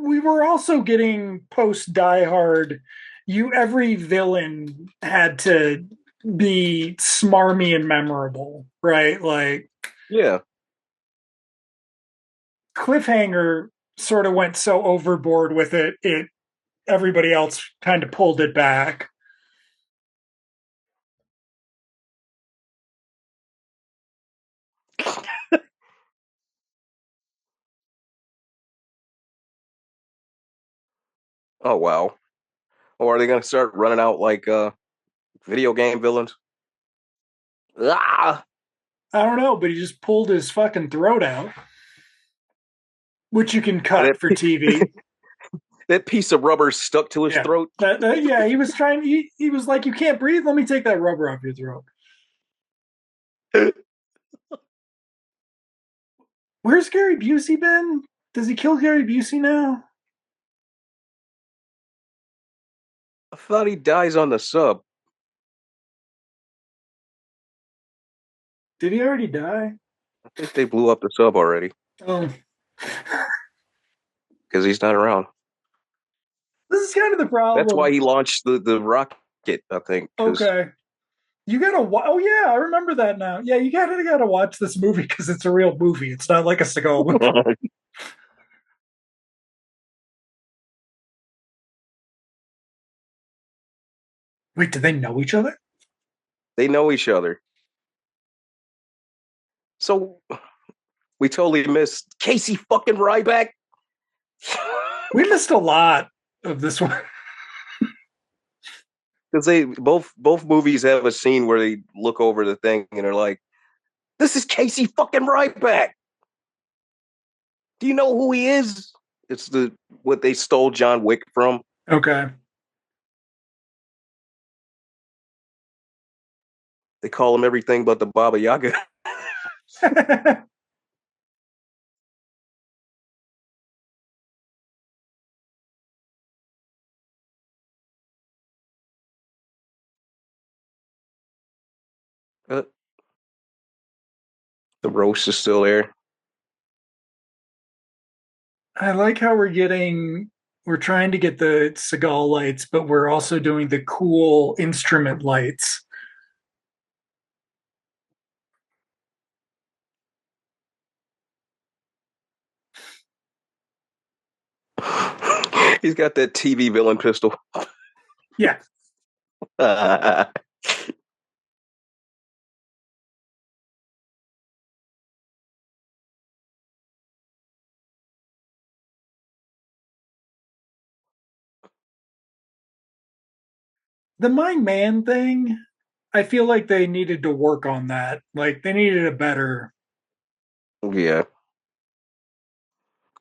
Speaker 1: We were also getting post Die Hard. Every villain had to be smarmy and memorable, right? Like
Speaker 2: Yeah.
Speaker 1: Cliffhanger sort of went so overboard with it. Everybody else kind of pulled it back.
Speaker 2: Oh wow. Or are they gonna start running out like video game villains? Ah!
Speaker 1: I don't know, but he just pulled his fucking throat out, which you can cut
Speaker 2: That,
Speaker 1: for TV.
Speaker 2: that piece of rubber stuck to his
Speaker 1: Yeah,
Speaker 2: throat.
Speaker 1: yeah. He was trying. He was like, "You can't breathe. Let me take that rubber off your throat." Where's Gary Busey been? Does he kill Gary Busey now?
Speaker 2: I thought he dies on the sub.
Speaker 1: Did he already die?
Speaker 2: I think they blew up the sub already
Speaker 1: Oh,
Speaker 2: because he's not around.
Speaker 1: this is kind of the
Speaker 2: That's why
Speaker 1: problem.
Speaker 2: he launched the rocket, I think, because
Speaker 1: Okay. You gotta. Oh yeah, I remember that now. Yeah, you gotta watch this movie because it's a real movie. It's not like a Seagal movie. Wait, do they know each other?
Speaker 2: they know each other. So we totally missed Casey fucking Ryback.
Speaker 1: We missed a lot of this one.
Speaker 2: Because they both movies have a scene where they look over the thing and they're like, "This is Casey fucking Ryback. Do you know who he is?" It's the what they stole John Wick from.
Speaker 1: Okay.
Speaker 2: They call him everything but the Baba Yaga. Uh, the roast is still there.
Speaker 1: I like how we're trying to get the Seagal lights, but we're also doing the cool instrument lights.
Speaker 2: He's got that TV villain pistol.
Speaker 1: Yeah. The My Man thing, I feel like they needed to work on that. Like they needed a better.
Speaker 2: yeah,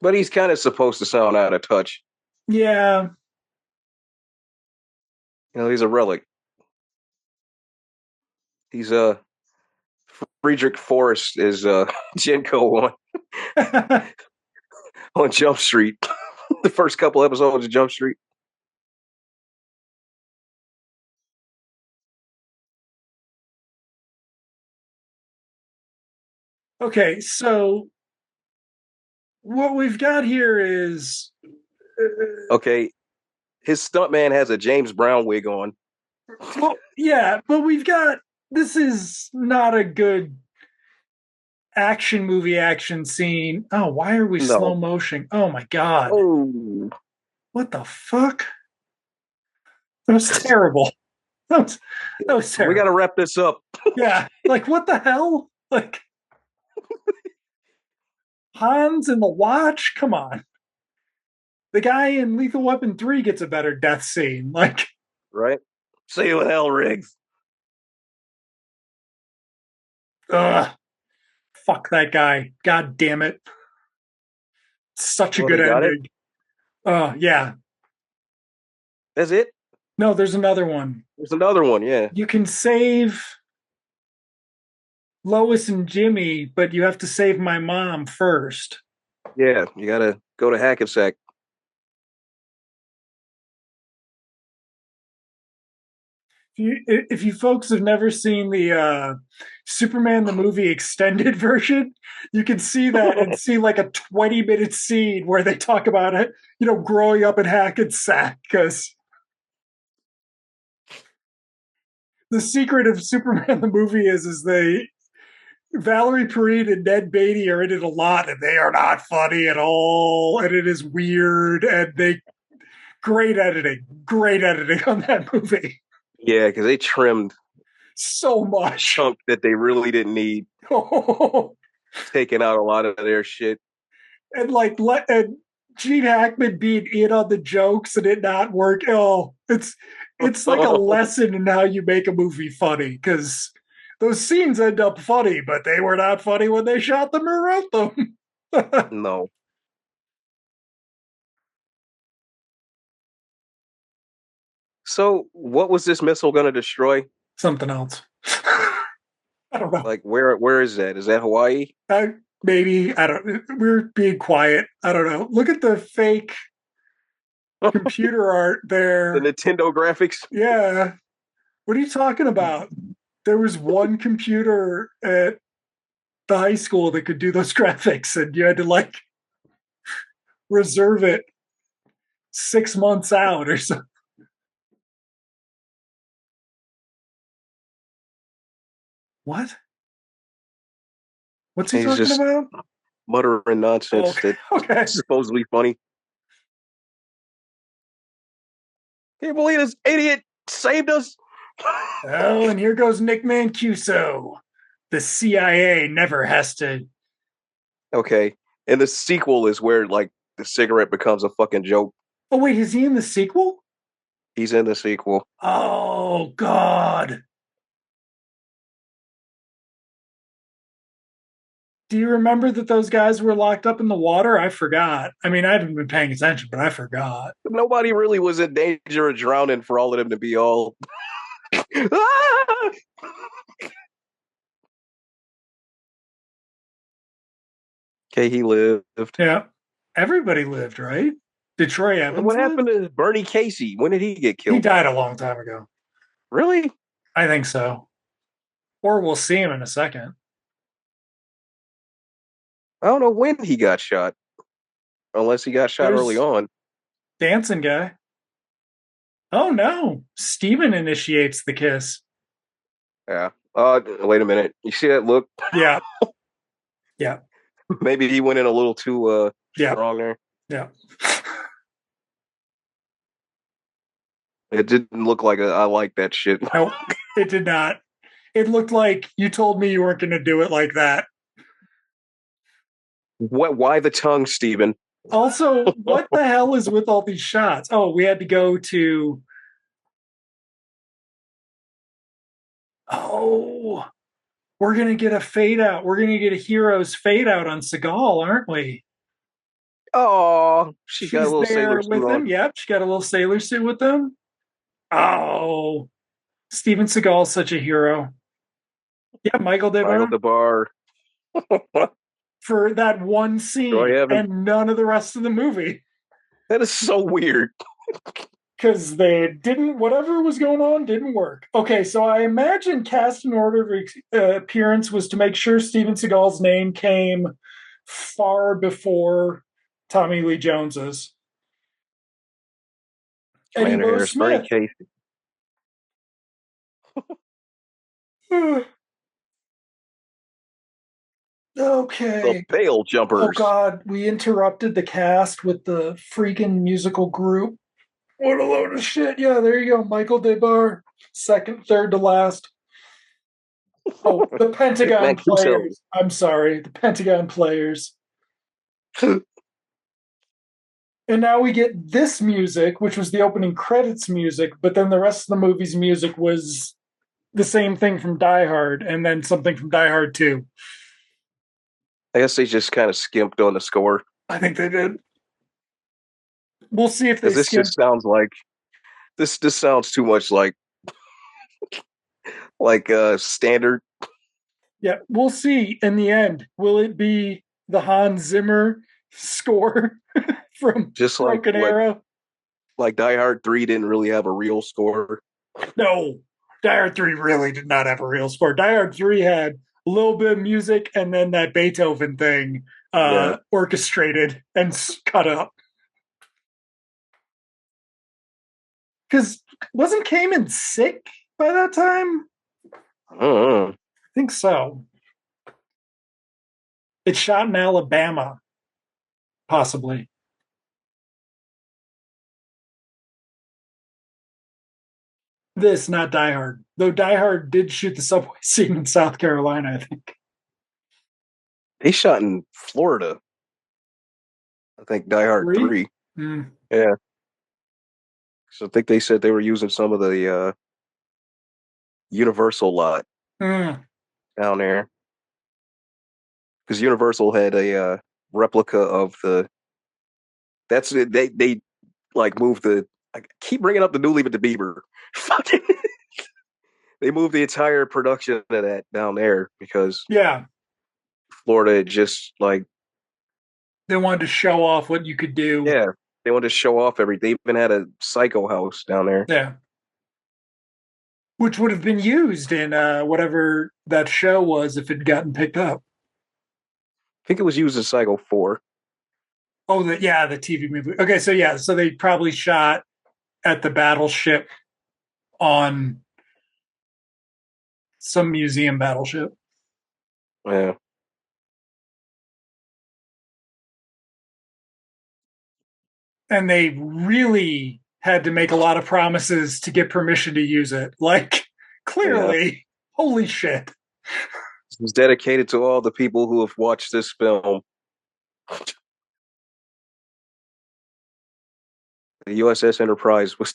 Speaker 2: but he's kind of supposed to sound out of touch.
Speaker 1: Yeah.
Speaker 2: You know, he's a relic. He's Friedrich Forrest is Jenko on Jump Street. The first couple episodes of Jump Street.
Speaker 1: Okay, so what we've got here is
Speaker 2: Okay, his stuntman has a James Brown wig on.
Speaker 1: well, yeah, but we've got this is not a good action movie action scene. Oh, why are we slow
Speaker 2: No.
Speaker 1: motion? Oh my god.
Speaker 2: Oh.
Speaker 1: What the fuck? That was terrible. That was, that was
Speaker 2: We got
Speaker 1: terrible.
Speaker 2: to wrap this up.
Speaker 1: Yeah. Like what the hell? Like Hans and the watch? Come on. The guy in Lethal Weapon 3 gets a better death scene. Like,
Speaker 2: Right? See you in hell, Riggs.
Speaker 1: ugh. Fuck that guy. God damn it. Such a
Speaker 2: Well,
Speaker 1: good
Speaker 2: they got it.
Speaker 1: ending. Yeah.
Speaker 2: That's it.
Speaker 1: No, there's another one.
Speaker 2: There's another one. Yeah.
Speaker 1: You can save Lois and Jimmy, but you have to save my mom first.
Speaker 2: Yeah. You got to go to Hackensack.
Speaker 1: If you folks have never seen the Superman the movie extended version, you can see that and see like a 20-minute scene where they talk about it, growing up in Hackensack because the secret of Superman the movie is they Valerie Perrine and Ned Beatty are in it a lot, and they are not funny at all, and it is weird, and they great editing on that movie,
Speaker 2: Yeah, because they trimmed
Speaker 1: so
Speaker 2: a
Speaker 1: much.
Speaker 2: chunk that they really didn't need, taking out a lot of their shit.
Speaker 1: And like and Gene Hackman being in on the jokes and it not work. Oh, it's like a lesson in how you make a movie funny because those scenes end up funny, but they were not funny when they shot them or wrote them.
Speaker 2: No. So, what was this missile going to destroy?
Speaker 1: Something else. I don't know.
Speaker 2: Like, where is that? Is that Hawaii?
Speaker 1: Maybe I don't. We're being quiet. I don't know. Look at the fake
Speaker 2: The
Speaker 1: computer art there.
Speaker 2: Nintendo graphics?
Speaker 1: Yeah. What are you talking about? There was one computer at the high school that could do those graphics, and you had to like reserve it 6 months out or something. What? What's he
Speaker 2: He's
Speaker 1: talking
Speaker 2: just
Speaker 1: about?
Speaker 2: muttering
Speaker 1: Oh,
Speaker 2: nonsense
Speaker 1: okay.
Speaker 2: that's
Speaker 1: Okay.
Speaker 2: supposedly funny. Can't believe this idiot saved us.
Speaker 1: Oh, and here goes Nick Mancuso. The CIA never has to.
Speaker 2: Okay. And the sequel is where like the cigarette becomes a fucking joke.
Speaker 1: Oh, wait, is he in the sequel?
Speaker 2: He's in the sequel.
Speaker 1: Oh, God. Do you remember that those guys were locked up in the water? I forgot. I mean, I haven't been paying attention, but I forgot.
Speaker 2: Nobody really was in danger of drowning for all of them to be all. Ah! Okay, he lived.
Speaker 1: Yeah. Everybody lived, right? Did Troy Evans
Speaker 2: What
Speaker 1: live?
Speaker 2: happened to Bernie Casey? When did he get
Speaker 1: He
Speaker 2: killed?
Speaker 1: died a long time ago.
Speaker 2: Really?
Speaker 1: I think so. Or we'll see him in a second.
Speaker 2: I don't know when he got shot, unless he got shot early
Speaker 1: There's
Speaker 2: on.
Speaker 1: dancing guy. Oh no. Steven initiates the kiss.
Speaker 2: Yeah. Wait a minute. You see that look?
Speaker 1: Yeah. Yeah.
Speaker 2: Maybe he went in a little too
Speaker 1: Yeah.
Speaker 2: strong there.
Speaker 1: Yeah.
Speaker 2: It didn't look like I like that shit.
Speaker 1: No, it did not. It looked like you told me you weren't going to do it like that.
Speaker 2: What? Why the tongue, Steven?
Speaker 1: Also, what the hell is with all these shots? Oh, we had to go to. Oh, we're going to get a fade out. We're going to get a hero's fade out on Seagal, aren't we?
Speaker 2: Oh, she got a
Speaker 1: She's
Speaker 2: little sailor
Speaker 1: there
Speaker 2: suit
Speaker 1: with
Speaker 2: on.
Speaker 1: him. Yep, she got a little sailor suit with him. Oh, Steven Seagal's such a hero. Yeah, Michael
Speaker 2: Michael
Speaker 1: DeBar
Speaker 2: DeBar.
Speaker 1: for that one scene
Speaker 2: Troy Evans.
Speaker 1: and none of the rest of the movie.
Speaker 2: That is so weird.
Speaker 1: Because they didn't, whatever was going on didn't work. Okay, so I imagine cast and order of appearance was to make sure Steven Seagal's name came far before Tommy Lee Jones's. Eddie
Speaker 2: Commander
Speaker 1: Bo
Speaker 2: Harris, Bernie
Speaker 1: Smith.
Speaker 2: Casey. The
Speaker 1: Okay.
Speaker 2: Bail
Speaker 1: Oh
Speaker 2: Jumpers.
Speaker 1: God, we interrupted the cast with the freaking musical group. What a load of shit. Yeah, there you go. Michael DeBar, second, third to last. Oh, the
Speaker 2: Nick
Speaker 1: Pentagon
Speaker 2: Mancuso.
Speaker 1: players. I'm sorry, the Pentagon players. And now we get this music, which was the opening credits music, but then the rest of the movie's music was the same thing from Die Hard and then something from Die Hard 2.
Speaker 2: I guess they just kind of skimped on the score.
Speaker 1: I think they did. We'll see if they
Speaker 2: Because this
Speaker 1: skimp.
Speaker 2: just sounds like this sounds too much like standard.
Speaker 1: Yeah, we'll see in the end. Will it be the Hans Zimmer score from
Speaker 2: Just
Speaker 1: Broken Arrow?
Speaker 2: like Die Hard 3 didn't really have a real score.
Speaker 1: No, Die Hard 3 really did not have a real score. Die Hard 3 had a little bit of music and then that Beethoven thing orchestrated and cut up. Because wasn't Kamen sick by that time? I think so. It's shot in Alabama, possibly. This, not Die Hard. Though Die Hard did shoot the subway scene in South Carolina, I think.
Speaker 2: They shot in Florida. I think Die Hard 3.
Speaker 1: Mm.
Speaker 2: Yeah. So I think they said they were using some of the Universal lot down there. Because Universal had a replica of the. That's it. They like moved the. I keep bringing up the New Leave It to Beaver. Fucking. They moved the entire production of that down there because Florida just like
Speaker 1: they wanted to show off what you could do.
Speaker 2: Yeah, they wanted to show off everything. They even had a Psycho house down there.
Speaker 1: Yeah, which would have been used in whatever that show was if it had gotten picked up.
Speaker 2: think it was used in Psycho 4.
Speaker 1: Oh, the TV movie. Okay, so they probably shot at the battleship on some museum battleship.
Speaker 2: Yeah.
Speaker 1: And they really had to make a lot of promises to get permission to use it. Like,
Speaker 2: Yeah.
Speaker 1: clearly, holy shit.
Speaker 2: This is dedicated to all the people who have watched this film. The USS Enterprise was.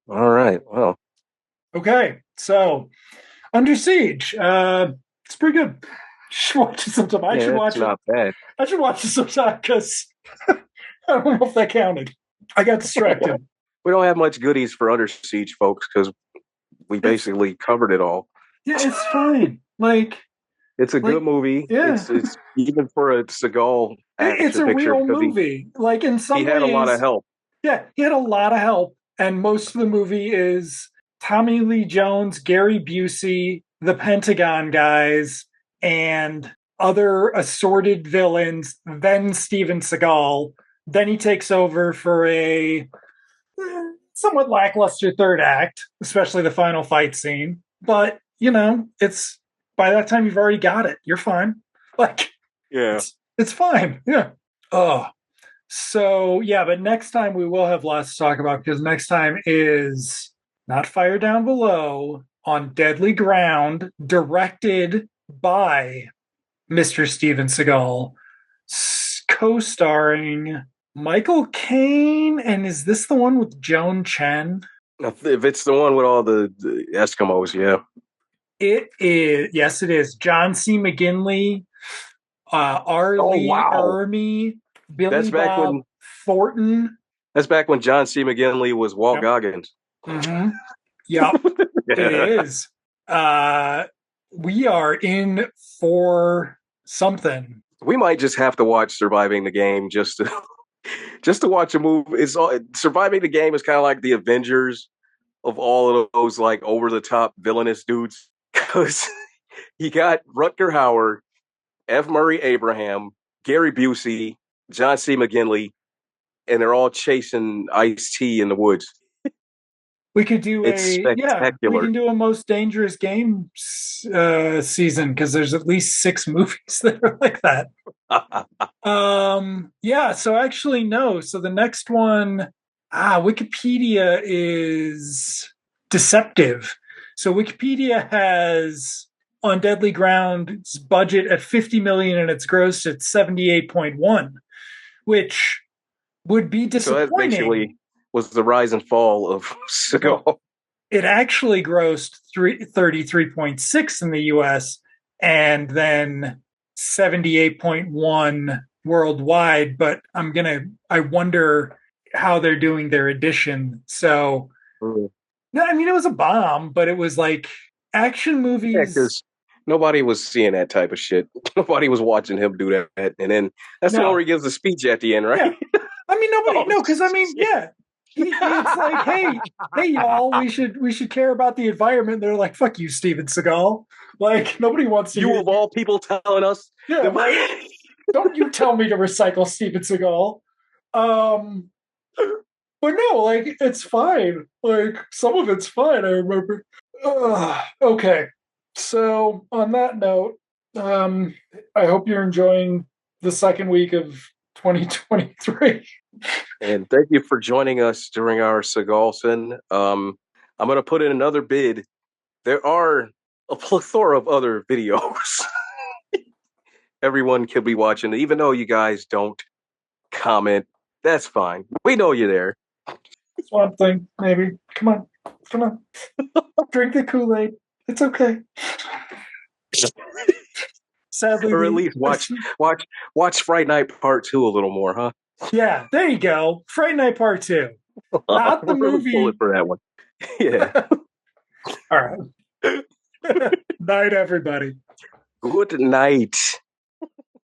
Speaker 2: All right. Well.
Speaker 1: Okay, so Under Siege. It's pretty good. Should watch it sometime. I should
Speaker 2: Yeah, it's
Speaker 1: watch it.
Speaker 2: not bad.
Speaker 1: I should watch it sometime because I don't know if that counted. I got distracted.
Speaker 2: We don't have much goodies for Under Siege, folks, because we basically covered it all.
Speaker 1: Yeah, it's fine. Like,
Speaker 2: it's a good movie.
Speaker 1: Yeah,
Speaker 2: it's even for a Seagal action
Speaker 1: it's a
Speaker 2: picture
Speaker 1: real movie. Like in some
Speaker 2: he
Speaker 1: ways,
Speaker 2: had a lot of help.
Speaker 1: Yeah, he had a lot of help, and most of the movie is Tommy Lee Jones, Gary Busey, the Pentagon guys, and other assorted villains. Then Steven Seagal. Then he takes over for a somewhat lackluster third act, especially the final fight scene. But it's by that time you've already got it. You're fine. Like,
Speaker 2: yeah,
Speaker 1: it's fine. Yeah. Oh, so yeah, but next time we will have lots to talk about because next time is Not Fire Down Below on Deadly Ground, directed by Mr. Steven Seagal, co-starring Michael Caine, and is this the one with Joan Chen?
Speaker 2: If it's the one with all the Eskimos, yeah.
Speaker 1: It is. Yes, it is. John C. McGinley, R. Lee Ermey, Billy Bob Thornton.
Speaker 2: That's back when John C. McGinley was Walt Goggins.
Speaker 1: Mm-hmm. Yep, it is. We are in for something.
Speaker 2: We might just have to watch Surviving the Game just to watch a movie. Surviving the Game is kind of like the Avengers of all of those like over the top villainous dudes because you got Rutger Hauer, F. Murray Abraham, Gary Busey, John C. McGinley, and they're all chasing Ice-T in the woods.
Speaker 1: We could do
Speaker 2: we can
Speaker 1: do a Most Dangerous Game season because there's at least 6 movies that are like that. So actually no. So the next one, Wikipedia is deceptive. So Wikipedia has on Deadly Ground its budget at 50 million and it's grossed at 78.1, which would be disappointing.
Speaker 2: So that basically was the rise and fall of Seagal.
Speaker 1: It actually grossed 33.6 in the US and then 78.1 worldwide. But I wonder how they're doing their edition. So, no, I mean, it was a bomb, but it was like action movies.
Speaker 2: Yeah, because nobody was seeing that type of shit. Nobody was watching him do that. And then that's the one where he gives the speech at the end, right?
Speaker 1: Yeah. I mean, nobody, because I mean, yeah. It's like, hey, y'all, we should care about the environment. They're like, fuck you, Steven Seagal. Like, nobody wants to.
Speaker 2: You of all people telling us.
Speaker 1: Yeah, don't you tell me to recycle Steven Seagal. But no, like, it's fine. Like, some of it's fine, I remember. Okay. So, on that note, I hope you're enjoying the second week of 2023.
Speaker 2: And thank you for joining us during our Seagalson. I'm going to put in another bid. There are a plethora of other videos everyone could be watching. Even though you guys don't comment, that's fine. We know you're there.
Speaker 1: Swamp Thing, maybe. Come on. Drink the Kool-Aid. It's okay. Sadly,
Speaker 2: or at least watch Fright Night Part 2 a little more, huh?
Speaker 1: Yeah, there you go. Fright Night Part 2. Not the movie.
Speaker 2: Pull it for that one. Yeah.
Speaker 1: All right. Night, everybody.
Speaker 2: Good night.